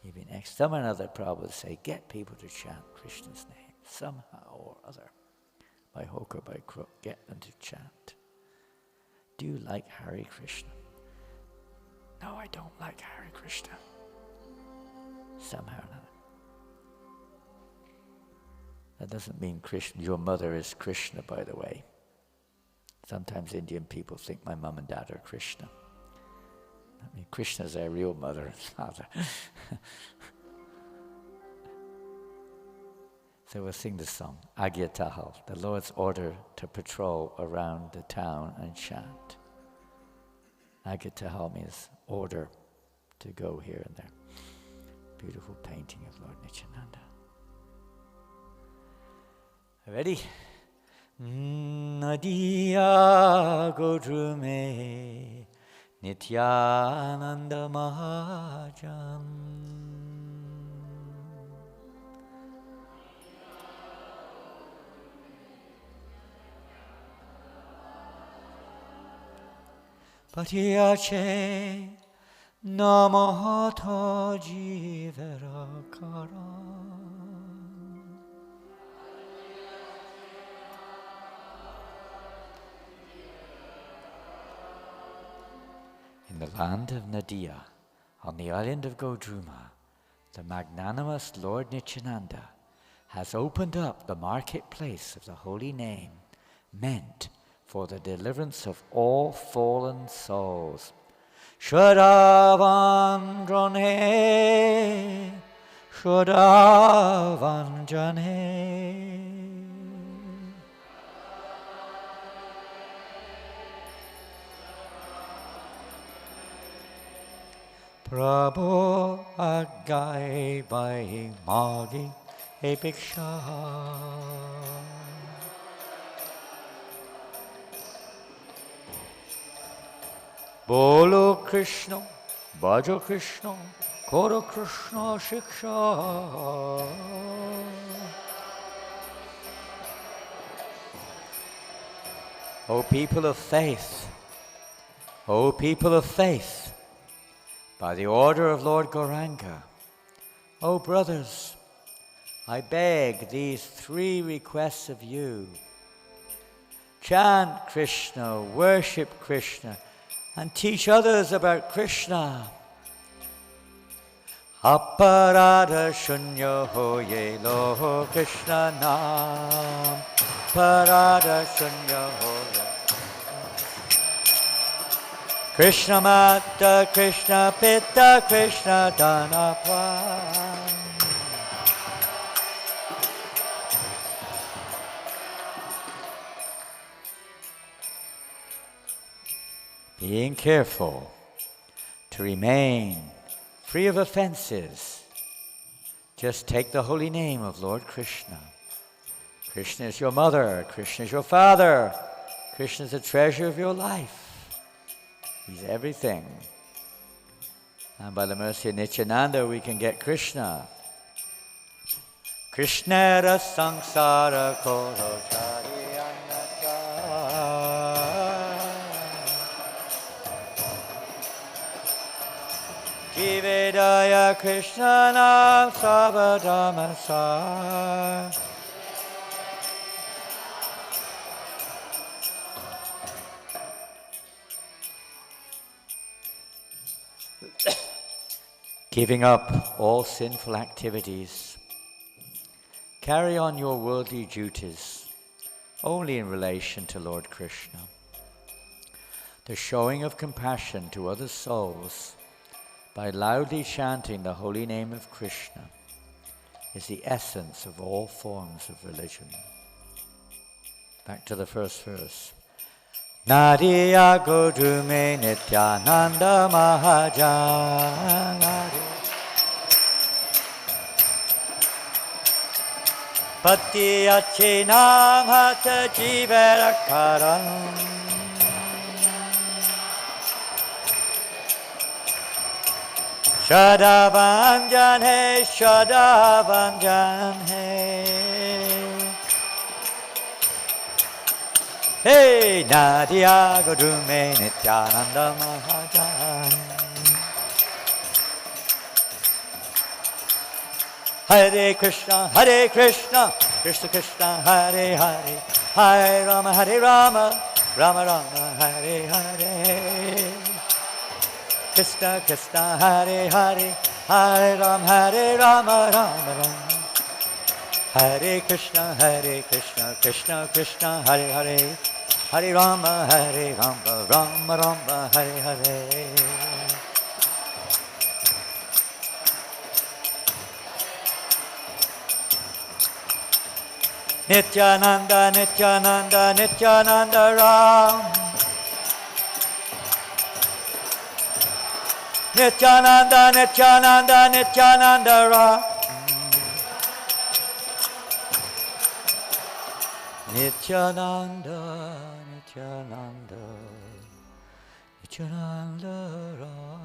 He'd be next. Some another Prabhupada would say, "Get people to chant Krishna's name somehow or other. By hook or by crook, get them to chant." "Do you like Hare Krishna?" "No, I don't like Hare Krishna." Somehow or another. That doesn't mean Krishna. Your mother is Krishna, by the way. Sometimes Indian people think my mom and dad are Krishna. I mean, Krishna's our real mother and father. So we'll sing the song, Agya Tahal, the Lord's order to patrol around the town and chant. Agya Tahal means order to go here and there. Beautiful painting of Lord Nityananda. Ready? Nadiya Godrume Nityananda Mahajan. Patiyache Namahata Jivera Karan. In the land of Nadia, on the island of Godruma, the magnanimous Lord Nityananda has opened up the marketplace of the holy name, meant for the deliverance of all fallen souls. Shravandrane, Shravanjane. Prabhu agai bai magi epiksha. Bolo Krishna, Bhajo Krishna, Koro Krishna Shiksha. O people of faith, O people of faith, by the order of Lord Gauranga, O brothers, I beg these 3 requests of you. Chant Krishna, worship Krishna, and teach others about Krishna. Aparadha shunya hoye lo Krishna nam. Aparadha shunya hoye. Krishna Mata, Krishna Pitta, Krishna Dhanapra. Being careful to remain free of offenses, just take the holy name of Lord Krishna. Krishna is your mother, Krishna is your father, Krishna is the treasure of your life. He's everything. And by the mercy of Nityananda, we can get Krishna. Krishna ra samsara koro chari anata. Jivedaya Krishna nam sabadamasa. Giving up all sinful activities. Carry on your worldly duties only in relation to Lord Krishna. The showing of compassion to other souls by loudly chanting the holy name of Krishna is the essence of all forms of religion. Back to the first verse. Nadiya Godume Nityananda Mahajan Pati Achinam Hata Jivarakaram Shadavanjan He Shadavanjan He Hey, Nadiya Godume Nityananda Mahajan Hare Krishna, Krishna Krishna, Hare Hare Hare Rama, Rama Rama, Hare Hare Krishna, Hare Hare Hare Rama, Rama Rama Hare Krishna, Krishna Krishna, Hare Hare Hare Rama, Rama Rama, Hare Hare. Nityananda, Nityananda, Nityananda Ram. Nityananda, Nityananda, Nityananda Ram. Nityananda, Nityananda, Nityananda Ram.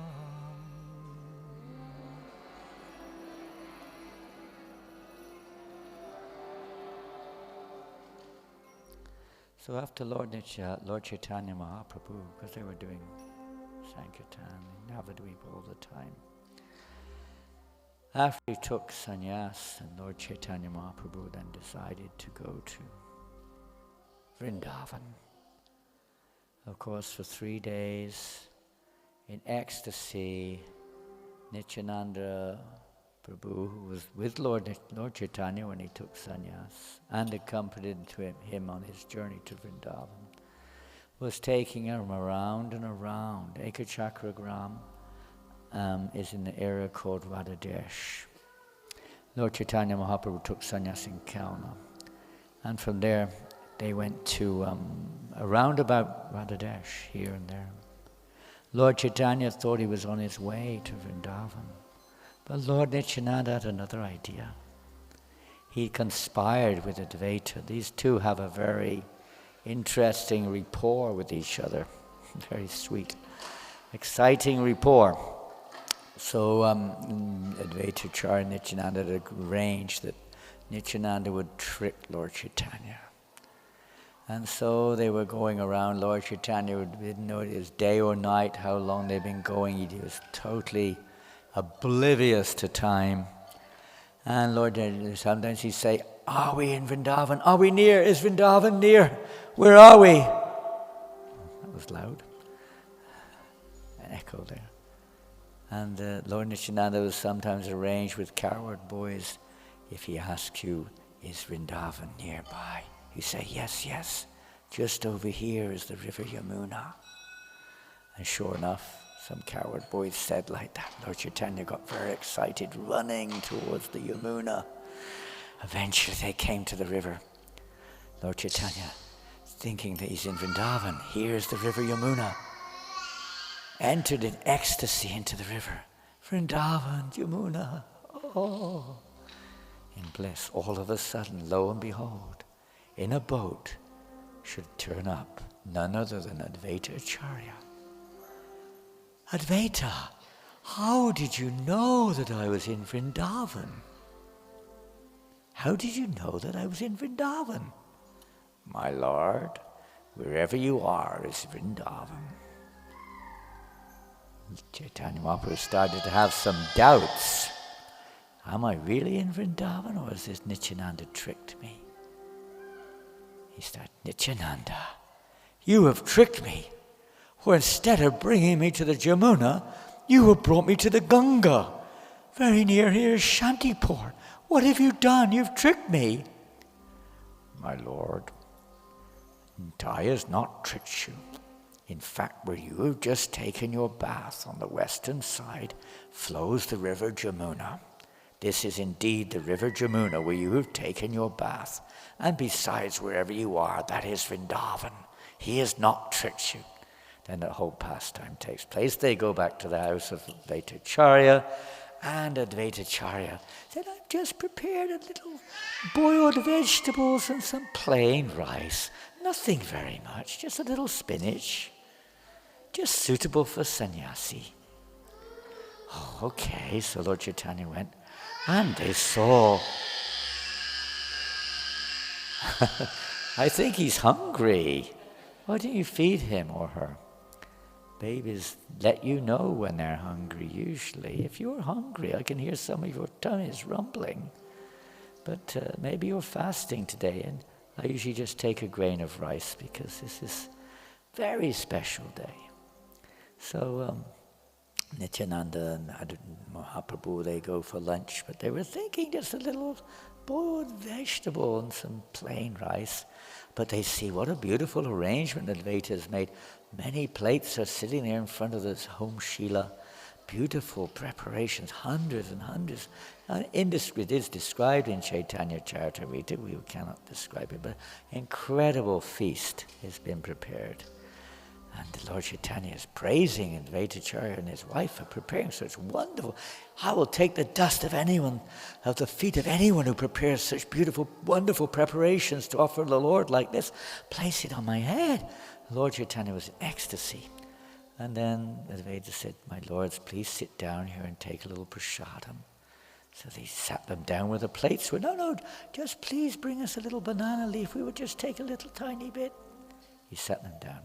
So after Lord Chaitanya Mahaprabhu, because they were doing Sankirtan in Navadvip all the time, after he took sannyas, and Lord Chaitanya Mahaprabhu then decided to go to Vrindavan. Of course, for 3 days in ecstasy, Nityananda Prabhu, who was with Lord Chaitanya when he took sannyas and accompanied him on his journey to Vrindavan, was taking him around and around. Ekachakragram is in the area called Radhadesh. Lord Chaitanya Mahaprabhu took sannyas in Kauna, and from there they went to around about Radhadesh, here and there. Lord Chaitanya thought he was on his way to Vrindavan, but Lord Nityananda had another idea. He conspired with Advaita. These two have a very interesting rapport with each other. Very sweet, exciting rapport. So Advaita Acharya and Nityananda had arranged that Nityananda would trick Lord Chaitanya. And so they were going around. Lord Chaitanya didn't know it was day or night, how long they'd been going. He was totally oblivious to time. And Lord, sometimes he'd say, "Are we in Vrindavan? Are we near? Is Vrindavan near? Where are we?" That was loud. An echo there. And Lord Nityananda was sometimes arranged with coward boys. If he asks you, "Is Vrindavan nearby?" you say, "Yes, yes. Just over here is the river Yamuna." And sure enough, some coward boys said like that. Lord Chaitanya got very excited, running towards the Yamuna. Eventually they came to the river. Lord Chaitanya, thinking that he's in Vrindavan, here's the river Yamuna, entered in ecstasy into the river. Vrindavan, Yamuna, oh. In bliss, all of a sudden, lo and behold, in a boat should turn up none other than Advaita Acharya. Advaita, how did you know that I was in Vrindavan? How did you know that I was in Vrindavan? My Lord, wherever you are is Vrindavan. Chaitanya Mahaprabhu started to have some doubts. Am I really in Vrindavan, or has this Nityananda tricked me? He started, Nityananda, you have tricked me. For instead of bringing me to the Jamuna, you have brought me to the Ganga. Very near here is Shantipur. What have you done? You've tricked me. My Lord, I has not tricked you. In fact, where you have just taken your bath on the western side flows the river Jamuna. This is indeed the river Jamuna where you have taken your bath. And besides, wherever you are, that is Vrindavan. He has not tricked you. Then the whole pastime takes place. They go back to the house of Advaitacharya, and Advaitacharya said, I've just prepared a little boiled vegetables and some plain rice. Nothing very much, just a little spinach. Just suitable for sannyasi. Oh, okay, so Lord Chaitanya went, and they saw. I think he's hungry. Why don't you feed him or her? Babies let you know when they're hungry, usually. If you're hungry, I can hear some of your tummies rumbling. But maybe you're fasting today, and I usually just take a grain of rice because this is a very special day. So Nityananda and Mahaprabhu, they go for lunch, but they were thinking just a little boiled vegetable and some plain rice. But they see what a beautiful arrangement Advaita has made. Many plates are sitting there in front of this home Shila. Beautiful preparations, hundreds and hundreds. It is described in Chaitanya Charitamrita. We cannot describe it, but incredible feast has been prepared. And the Lord Chaitanya is praising Advaitacharya and his wife for preparing such wonderful. I will take the dust of anyone, of the feet of anyone who prepares such beautiful, wonderful preparations to offer the Lord like this. Place it on my head. Lord Chaitanya was in ecstasy. And then Advaita said, my lords, please sit down here and take a little prasadam. So they sat them down with the plates. No, just please bring us a little banana leaf. We would just take a little tiny bit. He sat them down.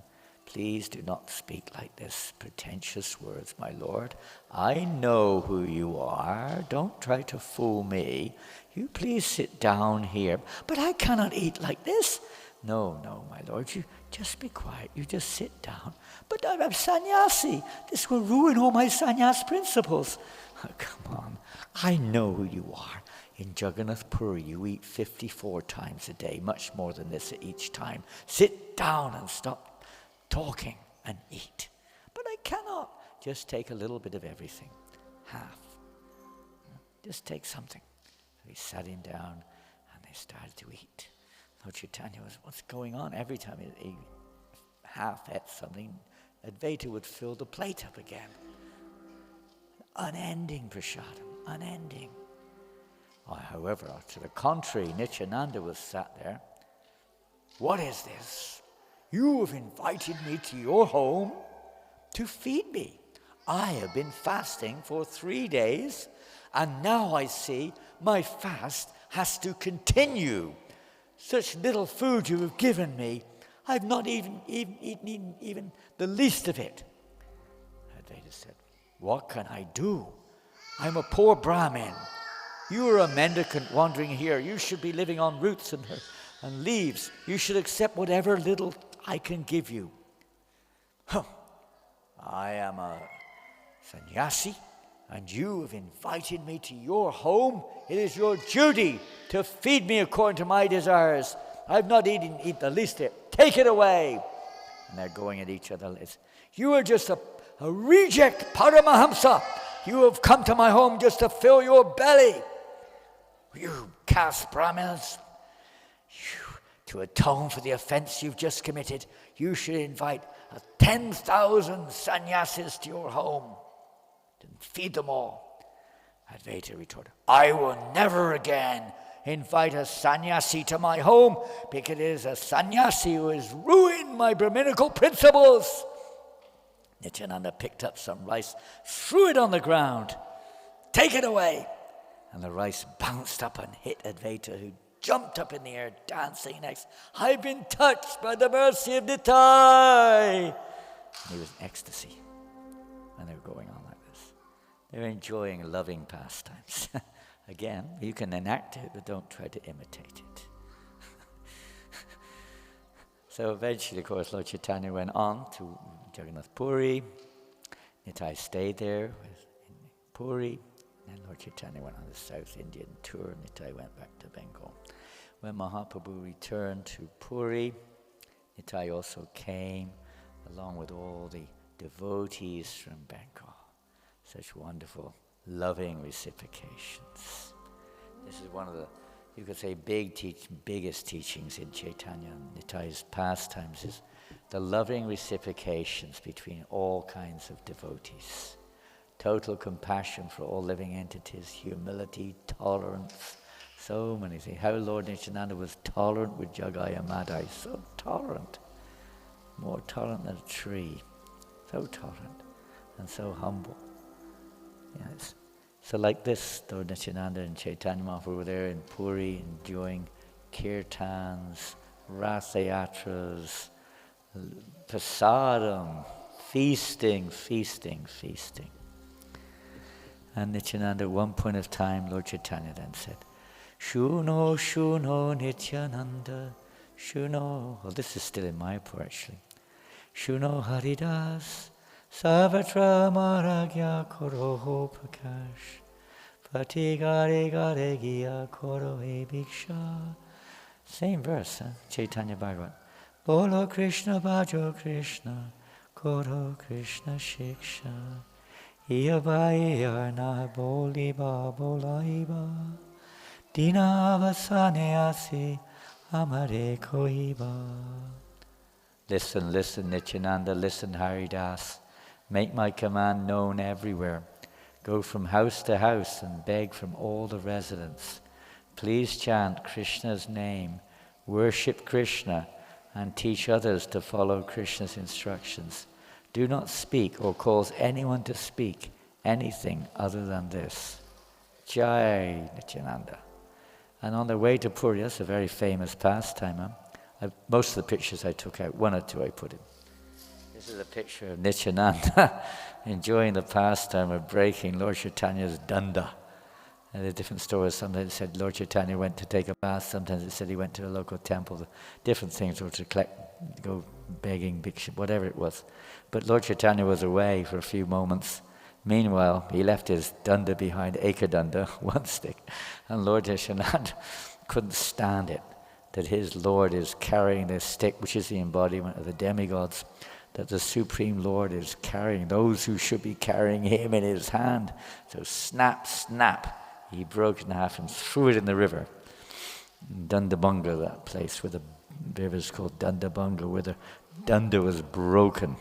Please do not speak like this, pretentious words, my lord. I know who you are. Don't try to fool me. You please sit down here. But I cannot eat like this. No, my lord, you just be quiet. You just sit down. But I'm sannyasi. This will ruin all my sannyas principles. Oh, come on. I know who you are. In Jagannath Puri, you eat 54 times a day, much more than this at each time. Sit down and stop talking and eat. But I cannot. Just take a little bit of everything. Half. Just take something. So he sat him down and they started to eat. Lord Chaitanya was, what's going on? Every time he half ate something, Advaita would fill the plate up again. Unending prasadam, unending. However, to the contrary, Nityananda was sat there. What is this? You have invited me to your home to feed me. I have been fasting for 3 days, and now I see my fast has to continue. Such little food you have given me, I've not even eaten the least of it. Advaita said, what can I do? I'm a poor Brahmin. You are a mendicant wandering here. You should be living on roots and leaves. You should accept whatever little I can give you. I am a sannyasi, and you have invited me to your home. It is your duty to feed me according to my desires. I've not eaten the least of it. Take it away. And they're going at each other. You are just a reject Paramahamsa. You have come to my home just to fill your belly. You caste Brahmanas. To atone for the offense you've just committed, you should invite 10,000 sannyasis to your home and feed them all. Advaita retorted, I will never again invite a sannyasi to my home because it is a sannyasi who has ruined my Brahminical principles. Nityananda picked up some rice, threw it on the ground. Take it away. And the rice bounced up and hit Advaita, who jumped up in the air, dancing next. I've been touched by the mercy of Nitai. And he was in ecstasy. And they were going on like this. They're enjoying loving pastimes. Again, you can enact it, but don't try to imitate it. So eventually, of course, Lord Chaitanya went on to Jagannath Puri. Nitai stayed there in Puri. And Lord Chaitanya went on the South Indian tour. Nitai went back to Bengal. When Mahaprabhu returned to Puri, Nitai also came along with all the devotees from Bengal. Such wonderful, loving reciprocations. This is one of the, you could say, biggest teachings in Chaitanya and Nitai's pastimes is the loving reciprocations between all kinds of devotees. Total compassion for all living entities, humility, tolerance, so many things. How Lord Nityananda was tolerant with Jagaya Madai, so tolerant, more tolerant than a tree, so tolerant and so humble. Yes. So like this, Lord Nityananda and Chaitanya Mahaprabhu were there in Puri enjoying kirtans, rasayatras, prasadam, feasting. And Nityananda, at one point of time, Lord Chaitanya then said, Shuno, Shuno, Nityananda, Shuno. Well, this is still in Mayapur actually. Shuno Haridas, Savatra Maragya Koroho Prakash, Patigare Gare Gya Korohe Bhiksha. Same verse, huh? Chaitanya Bhagavat. Bolo Krishna Bhajo Krishna, Koro Krishna Shiksha. Iyabaya na boliba bolaiba, Dina vasane asi amare koiba. Listen, listen, Nityananda, listen, Haridas. Make my command known everywhere. Go from house to house and beg from all the residents. Please chant Krishna's name, worship Krishna, and teach others to follow Krishna's instructions. Do not speak or cause anyone to speak anything other than this. Jai Nityananda. And on the way to Puri, that's a very famous pastime. Huh? Most of the pictures I took out, one or two I put in. This is a picture of Nityananda enjoying the pastime of breaking Lord Chaitanya's danda. And the different stories, sometimes it said Lord Chaitanya went to take a bath, sometimes it said he went to a local temple, different things, or to go begging, bhiksha, whatever it was. But Lord Chaitanya was away for a few moments. Meanwhile, he left his danda behind, ekadanda, one stick, and Lord Nityananda couldn't stand it, that his Lord is carrying this stick, which is the embodiment of the demigods, that the Supreme Lord is carrying those who should be carrying him in his hand. So snap, snap, he broke it in half and threw it in the river. Dandabanga, that place where the river is called Dandabanga, where the danda was broken.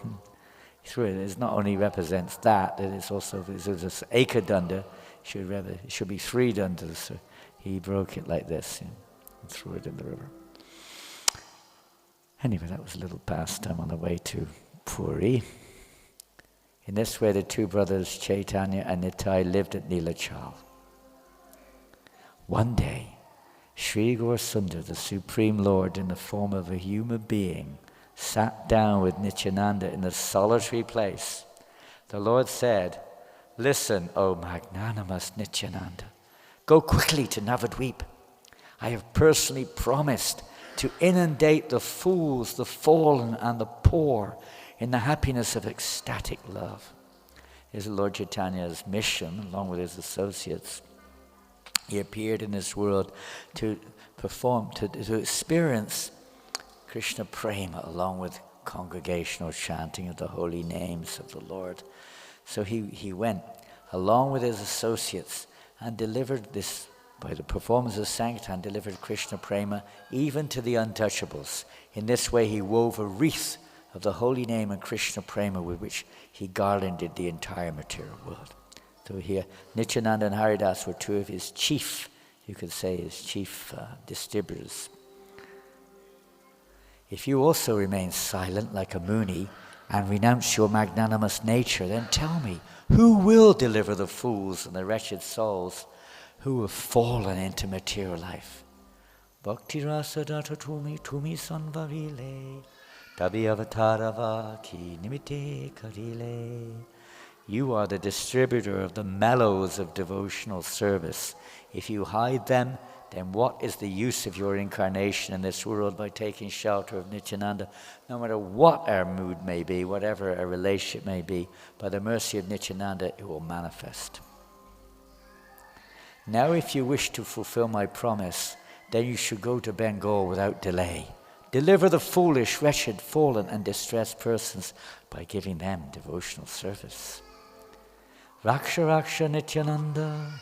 He threw it. It not only represents that, it is also, this ekadanda, it should be 3 dandas. So he broke it like this and threw it in the river. Anyway, that was a little pastime on the way to Puri. In this way, the two brothers, Chaitanya and Nitai, lived at Nilachal. One day, Sri Gaurasundar, the Supreme Lord in the form of a human being, sat down with Nityananda in a solitary place. The Lord said, "Listen, O magnanimous Nityananda, go quickly to Navadvip. I have personally promised to inundate the fools, the fallen, and the poor in the happiness of ecstatic love." This is Lord Chaitanya's mission, along with his associates. He appeared in this world to perform, to experience Krishna Prema, along with congregational chanting of the holy names of the Lord. So he went, along with his associates, and delivered this, by the performance of Sankirtan, delivered Krishna Prema even to the untouchables. In this way he wove a wreath of the holy name and Krishna Prema with which he garlanded the entire material world. So here, Nityananda and Haridas were two of his chief, you could say, his chief distributors. If you also remain silent like a Muni, and renounce your magnanimous nature, then tell me, who will deliver the fools and the wretched souls who have fallen into material life? Bhakti rasa data tumi sanvarile, tabi avatarava ki nimite karile. You are the distributor of the mellows of devotional service. If you hide them, then what is the use of your incarnation in this world by taking shelter of Nityananda? No matter what our mood may be, whatever our relationship may be, by the mercy of Nityananda, it will manifest. Now if you wish to fulfill my promise, then you should go to Bengal without delay. Deliver the foolish, wretched, fallen and distressed persons by giving them devotional service. Raksha Raksha Nityananda,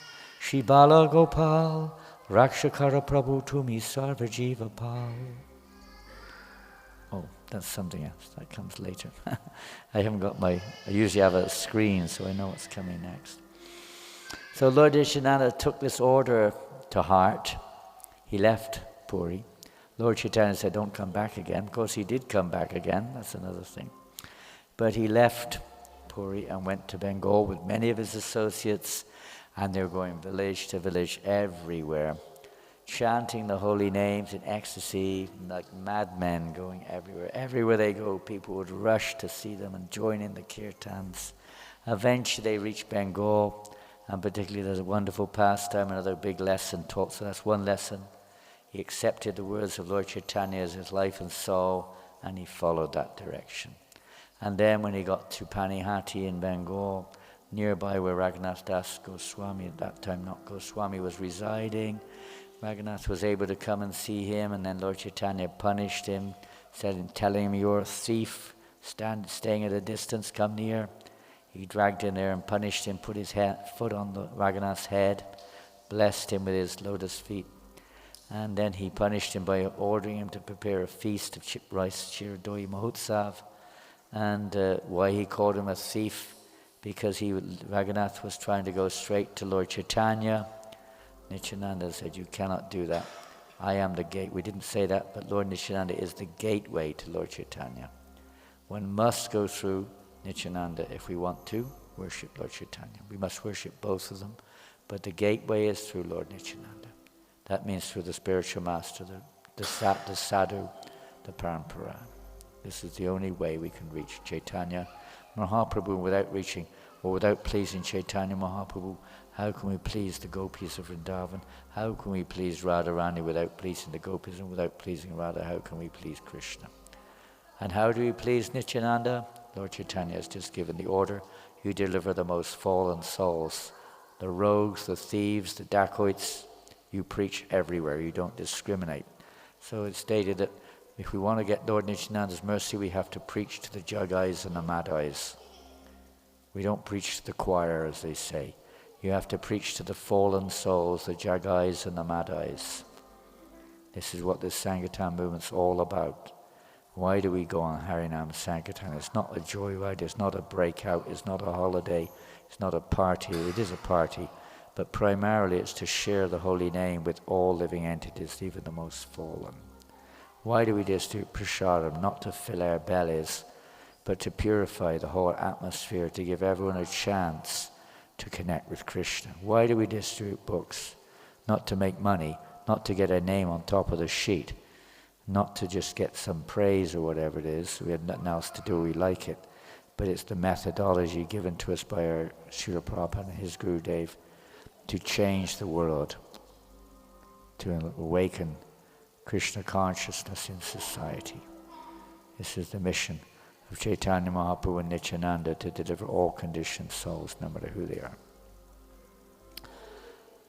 Shibala Gopal, Rakshakara Prabhu Tumi Sarva Jiva Pal. Oh, that's something else. That comes later. I usually have a screen so I know what's coming next. So Lord Nityananda took this order to heart. He left Puri. Lord Chaitanya said, don't come back again. Of course, he did come back again. That's another thing. But he left Puri and went to Bengal with many of his associates, and they're going village to village everywhere, chanting the holy names in ecstasy, like madmen going everywhere. Everywhere they go, people would rush to see them and join in the kirtans. Eventually they reached Bengal, and particularly there's a wonderful pastime, another big lesson taught. So that's one lesson. He accepted the words of Lord Chaitanya as his life and soul, and he followed that direction. And then when he got to Panihati in Bengal, nearby where Raghunath Das Goswami, at that time not Goswami, was residing, Raghunath was able to come and see him, and then Lord Chaitanya punished him, telling him, you're a thief, staying at a distance, come near. He dragged him there and punished him, put his foot on Raghunath's head, blessed him with his lotus feet. And then he punished him by ordering him to prepare a feast of chip rice, Chiradoi Mahotsav. And why he called him a thief? Because Raghunath was trying to go straight to Lord Chaitanya. Nityananda said, you cannot do that. I am the gate. We didn't say that, but Lord Nityananda is the gateway to Lord Chaitanya. One must go through Nityananda if we want to worship Lord Chaitanya. We must worship both of them, but the gateway is through Lord Nityananda. That means through the spiritual master, the sadhu, the parampara. This is the only way we can reach Chaitanya Mahaprabhu without pleasing Chaitanya Mahaprabhu. How can we please the gopis of Vrindavan? How can we please Radharani without pleasing the gopis, and without pleasing Radha, how can we please Krishna? And how do we please Nityananda? Lord Chaitanya has just given the order. You deliver the most fallen souls, the rogues, the thieves, the dacoits. You preach everywhere. You don't discriminate. So it's stated that if we want to get Lord Nityananda's mercy, we have to preach to the Jagais and the Madhais. We don't preach to the choir, as they say. You have to preach to the fallen souls, the Jagais and the Madhais. This is what this Sankirtan movement's all about. Why do we go on Harinam Sankirtan? It's not a joyride, it's not a breakout, it's not a holiday, it's not a party. It is a party, but primarily it's to share the holy name with all living entities, even the most fallen. Why do we just do prasadam? Not to fill our bellies, but to purify the whole atmosphere, to give everyone a chance to connect with Krishna. Why do we distribute books? Not to make money, not to get a name on top of the sheet, not to just get some praise or whatever it is. We have nothing else to do, we like it. But it's the methodology given to us by our Srila Prabhupada and his Gurudev to change the world, to awaken Krishna consciousness in society. This is the mission of Chaitanya Mahaprabhu and Nityananda, to deliver all conditioned souls, no matter who they are.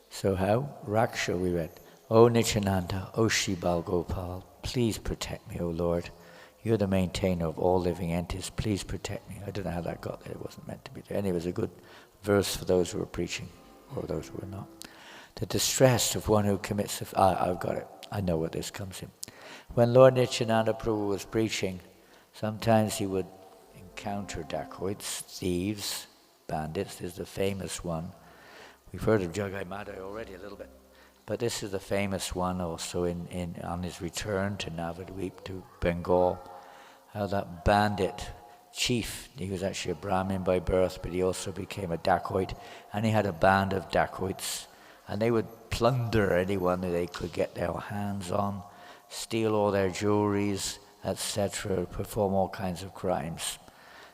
So how? Raksha we read. O Nityananda, O Shri Bal Gopal, please protect me, O Lord. You're the maintainer of all living entities. Please protect me. I don't know how that got there. It wasn't meant to be there. Anyway, it was a good verse for those who were preaching, or those who were not. The distress of one who commits... I've got it. I know what this comes in. When Lord Nityananda Prabhu was preaching, sometimes he would encounter dacoits, thieves, bandits. There's the famous one. We've heard of Jagai Madhai already a little bit. But this is the famous one also on his return to Navadvip, to Bengal, how that bandit chief. He was actually a Brahmin by birth, but he also became a dacoit, and he had a band of dacoits, and they would plunder anyone that they could get their hands on, steal all their jewelries, etc., perform all kinds of crimes.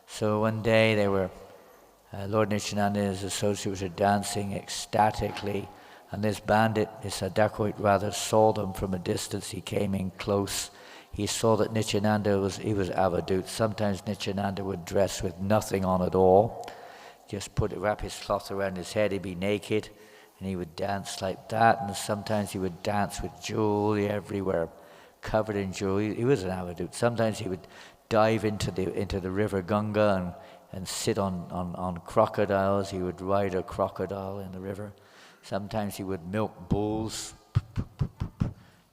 So one day they were, Lord Nityananda and his associates were dancing ecstatically, and this bandit, this dacoit rather, saw them from a distance. He came in close. He saw that Nityananda was avadut. Sometimes Nityananda would dress with nothing on at all, just wrap his cloth around his head. He'd be naked, and he would dance like that. And sometimes he would dance with jewelry everywhere, covered in jewelry. He was an avadut. Sometimes he would dive into the river Ganga and sit on crocodiles. He would ride a crocodile in the river. Sometimes he would milk bulls,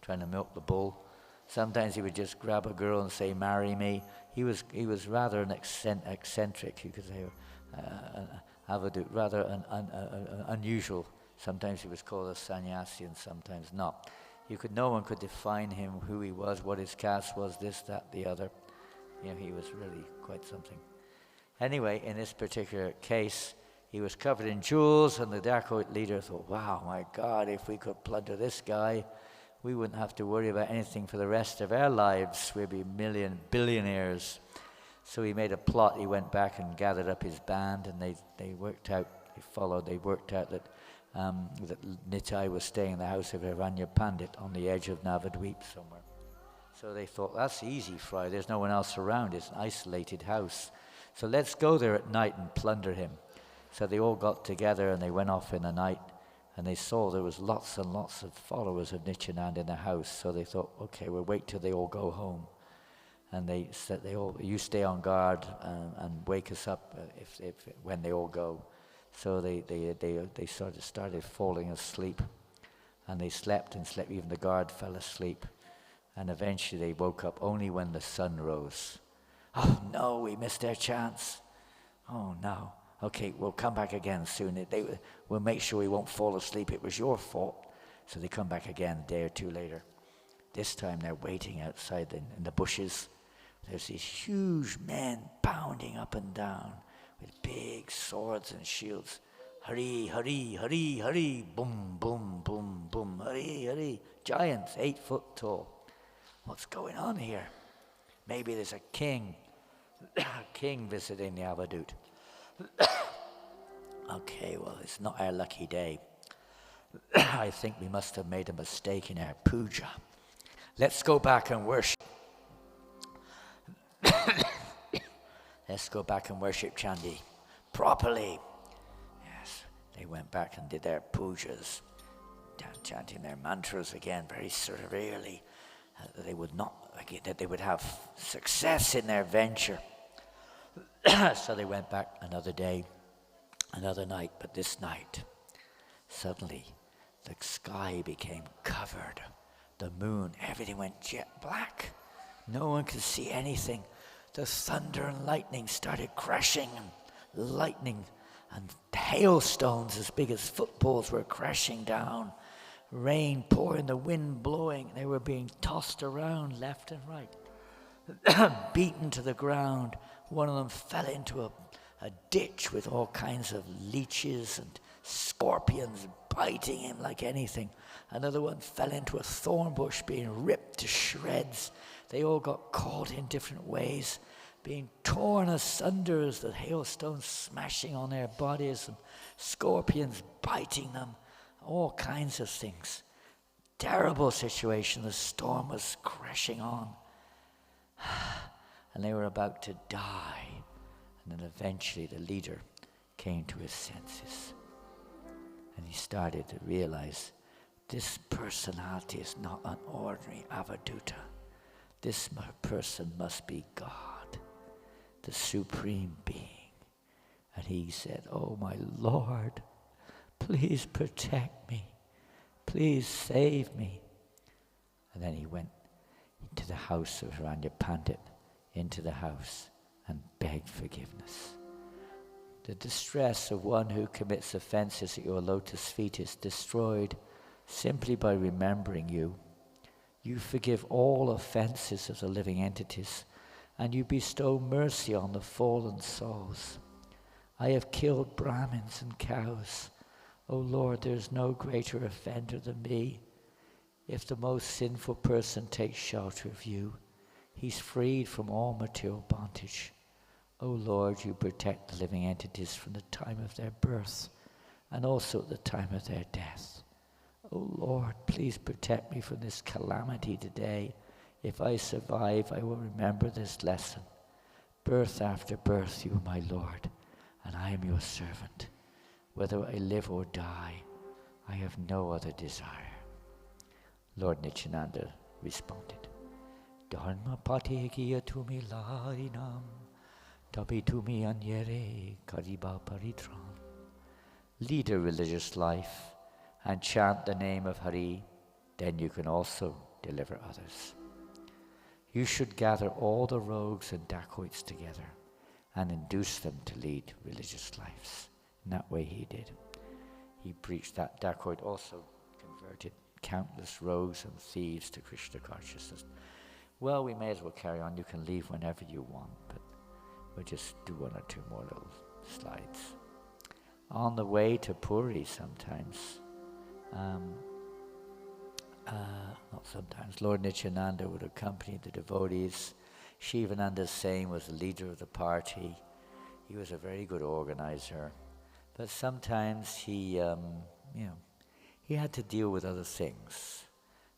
trying to milk the bull. Sometimes he would just grab a girl and say, "Marry me." He was rather an eccentric, you could say, avadut, rather unusual. Sometimes he was called a sannyasi and sometimes not. No one could define him, who he was, what his caste was, this, that, the other. He was really quite something. Anyway, in this particular case, he was covered in jewels, and the dacoit leader thought, "Wow, my God, if we could plunder this guy, we wouldn't have to worry about anything for the rest of our lives. We'd be billionaires." So he made a plot. He went back and gathered up his band, and they worked out that Nitai was staying in the house of Hiranya Pandit on the edge of Navadweep somewhere. So they thought, that's easy, Fry. There's no one else around. It's an isolated house. So let's go there at night and plunder him. So they all got together and they went off in the night, and they saw there was lots and lots of followers of Nityananda in the house. So they thought, okay, we'll wait till they all go home. And they said, you stay on guard and wake us up when they all go. So they started falling asleep, and they slept and slept. Even the guard fell asleep, and eventually they woke up only when the sun rose. Oh no, we missed our chance. Oh no. Okay, we'll come back again soon. We'll make sure we won't fall asleep. It was your fault. So they come back again a day or two later. This time they're waiting outside in the bushes. There's these huge men pounding up and down with big swords and shields. Hari, hari, hari, hari, boom, boom, boom, boom, hari, hari. Giants, 8 foot tall. What's going on here? Maybe there's a king visiting the avadut. Okay, well, it's not our lucky day. I think we must have made a mistake in our puja. Let's go back and worship. Let's go back and worship Chandi properly. Yes, they went back and did their pujas, chanting their mantras again very severely. That they would have success in their venture. So they went back another day, another night, but this night, suddenly the sky became covered. The moon, everything went jet black. No one could see anything. The thunder and lightning started crashing, and lightning and hailstones as big as footballs were crashing down. Rain pouring, the wind blowing. They were being tossed around left and right, beaten to the ground. One of them fell into a ditch with all kinds of leeches and scorpions biting him like anything. Another one fell into a thorn bush, being ripped to shreds. They all got caught in different ways, being torn asunder as the hailstones smashing on their bodies and scorpions biting them. All kinds of things. Terrible situation. The storm was crashing on. And they were about to die. And then eventually the leader came to his senses. And he started to realize this personality is not an ordinary avaduta. This person must be God, the Supreme Being. And he said, "Oh my Lord, please protect me. Please save me." And then he went into the house of Hiranya Pandit, into the house, and begged forgiveness. The distress of one who commits offenses at your lotus feet is destroyed simply by remembering you. You forgive all offenses of the living entities, and you bestow mercy on the fallen souls. I have killed Brahmins and cows. O Lord, there is no greater offender than me. If the most sinful person takes shelter of you, he's freed from all material bondage. O Lord, you protect the living entities from the time of their birth and also at the time of their death. O Lord, please protect me from this calamity today. If I survive, I will remember this lesson. Birth after birth, you are my Lord, and I am your servant. Whether I live or die, I have no other desire. Lord Nityananda responded, Dharma patikiya tumi larinam, tabi tumi anyere kariba paritram. Lead a religious life and chant the name of Hari, then you can also deliver others. You should gather all the rogues and dacoits together and induce them to lead religious lives. In that way he did. He preached that dacoit also converted countless rogues and thieves to Krishna consciousness. Well, we may as well carry on. You can leave whenever you want, but we'll just do one or two more little slides. On the way to Puri sometimes, not sometimes, Lord Nityananda would accompany the devotees. Shivananda Sain was the leader of the party. He was a very good organizer. But sometimes he had to deal with other things.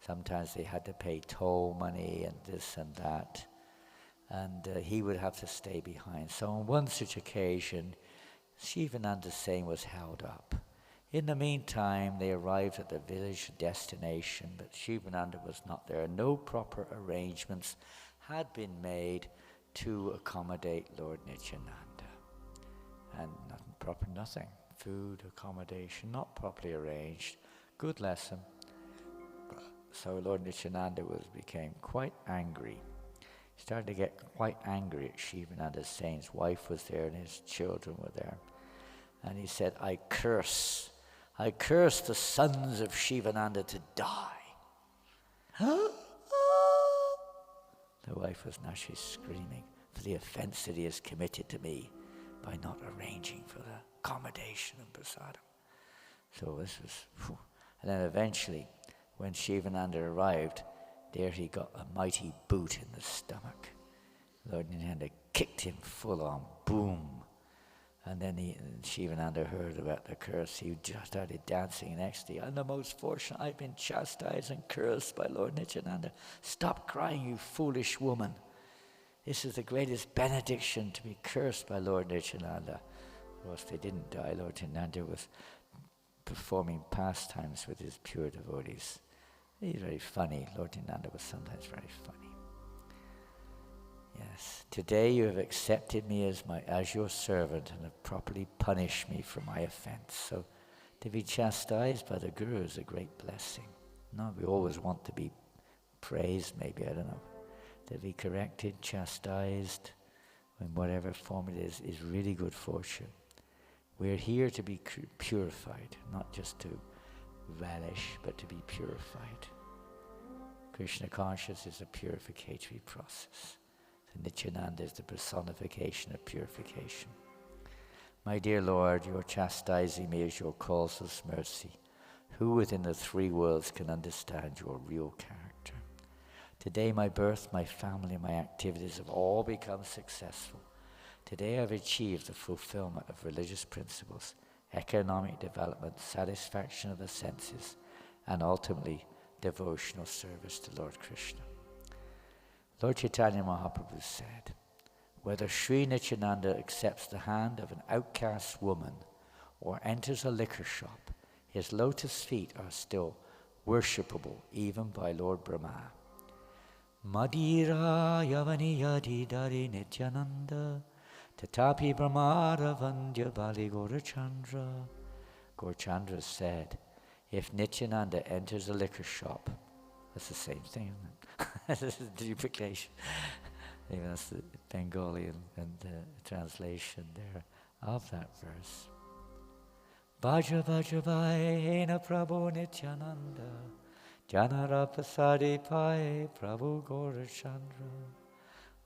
Sometimes they had to pay toll money and this and that. And he would have to stay behind. So on one such occasion, Shivananda Sain was held up. In the meantime, they arrived at the village destination, but Shivananda was not there. No proper arrangements had been made to accommodate Lord Nityananda. And nothing. Food, accommodation, not properly arranged. Good lesson. So Lord Nityananda became quite angry. He started to get quite angry at Shivananda Sain. His wife was there and his children were there. And he said, I curse the sons of Shivananda to die. The wife was now, she's screaming for the offense that he has committed to me by not arranging for the accommodation and prasadam. So this was, and then eventually, when Shivananda arrived, there he got a mighty boot in the stomach. Lord Nityananda kicked him full on, boom. And then Shivananda heard about the curse. He just started dancing in ecstasy. I'm the most fortunate. I've been chastised and cursed by Lord Nityananda. Stop crying, you foolish woman. This is the greatest benediction, to be cursed by Lord Nityananda. Of course, they didn't die. Lord Nityananda was performing pastimes with his pure devotees. He's very funny. Lord Nityananda was sometimes very funny. Yes, today you have accepted me as your servant and have properly punished me for my offense. So to be chastised by the Guru is a great blessing. No, we always want to be praised, maybe, I don't know. To be corrected, chastised, in whatever form it is really good fortune. We're here to be purified, not just to relish, but to be purified. Krishna consciousness is a purificatory process. Nityananda is the personification of purification. My dear Lord, your chastising me is your causeless mercy. Who within the three worlds can understand your real character? Today my birth, my family, my activities have all become successful. Today I've achieved the fulfillment of religious principles, economic development, satisfaction of the senses, and ultimately devotional service to Lord Krishna. Lord Chaitanya Mahaprabhu said, whether Sri Nityananda accepts the hand of an outcast woman or enters a liquor shop, his lotus feet are still worshipable even by Lord Brahma. Madhira Yavani Yadi Dari Nityananda Tatapi Brahmara Vandya Bali Gaurachandra. Gaurachandra said, if Nityananda enters a liquor shop, that's the same thing, isn't it? This is duplication. Maybe that's the Bengali and translation there of that verse. Bhaja Bhaja Vaina Prabhu Nityananda Janara Pasadi Pai Prabhu Gaurachandra.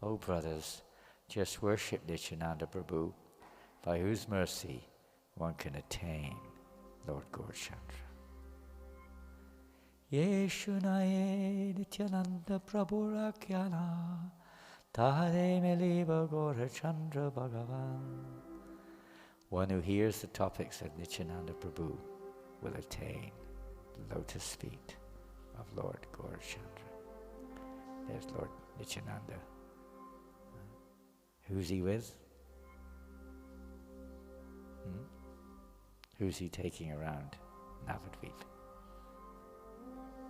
O brothers, just worship Nityananda Prabhu, by whose mercy one can attain Lord Gaurachandra. Yeshunaye Nityananda Prabhu Rakyana Tahare Meliva Gaurachandra Bhagavan. One who hears the topics of Nityananda Prabhu will attain the lotus feet of Lord Gaurachandra. There's Lord Nityananda. Who's he with? Who's he taking around Navadvip?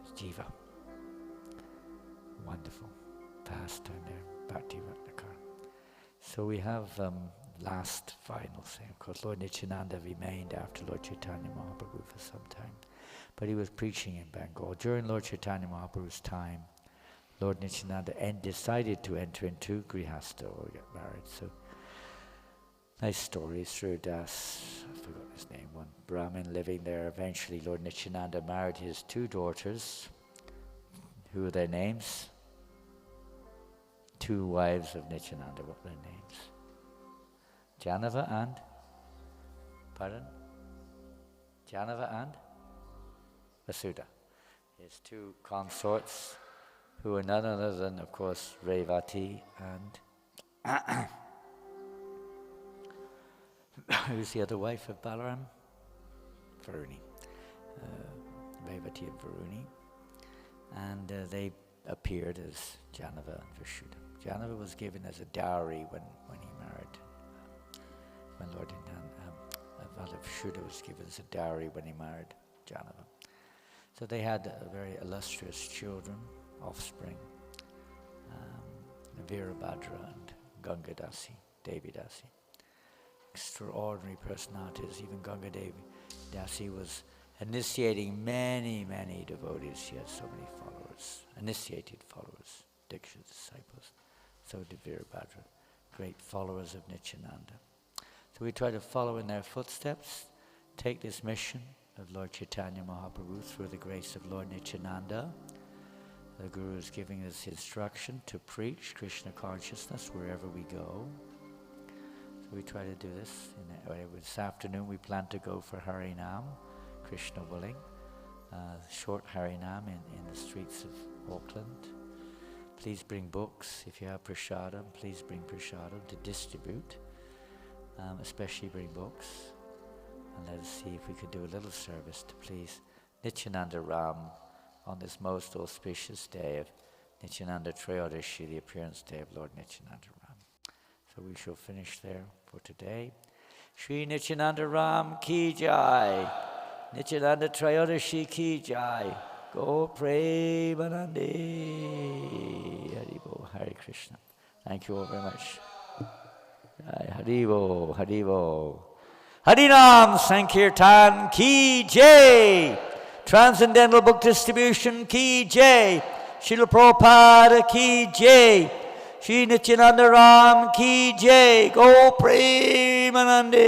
It's Jiva. Wonderful pastime there, Bhakti Ratnakar. So we have last final thing. Of course, Lord Nityananda remained after Lord Chaitanya Mahaprabhu for some time, but he was preaching in Bengal. During Lord Chaitanya Mahaprabhu's time, Lord Nityananda decided to enter into Grihastha or get married. So, nice story. Chaturdasi, I forgot his name, one Brahmin living there. Eventually, Lord Nityananda married his two daughters. Who are their names? Two wives of Nityananda. What are their names? Janava and? Pardon? Janava and? Vasudha. His two consorts, who are none other than, of course, Revati and who's the other wife of Balaram? Varuni. Revati and Varuni. And they appeared as Janava and Vasudha. Janava was given as a dowry when he married. When Lord Vasudha was given as a dowry when he married Janava. So they had very illustrious children, offspring, Virabhadra and Gangadasi, Devi Dasi. Extraordinary personalities. Even Ganga Devi Dasi was initiating many, many devotees. She had so many followers, initiated followers, Diksha disciples. So did Virabhadra, great followers of Nityananda. So we try to follow in their footsteps, take this mission of Lord Chaitanya Mahaprabhu through the grace of Lord Nityananda. The Guru is giving us instruction to preach Krishna consciousness wherever we go. So we try to do this. This afternoon we plan to go for Harinam, Krishna willing, short Harinam in the streets of Auckland. Please bring books. If you have prasadam, please bring prasadam to distribute. Especially bring books. And let us see if we could do a little service to please Nityananda Ram on this most auspicious day of Nityananda Trayodasi, the appearance day of Lord Nityananda Ram. So we shall finish there for today. Shri Nityananda Ram ki jai. Nityananda Trayodasi ki jai. Go Premanande. Haribo, Hare Krishna. Thank you all very much. Haribo, Haribo. Harinam Sankirtan ki jai. Transcendental Book Distribution ki jai. Srila Prabhupada ki jai. Shri Nityananda Ram ki jai. Go Premanande.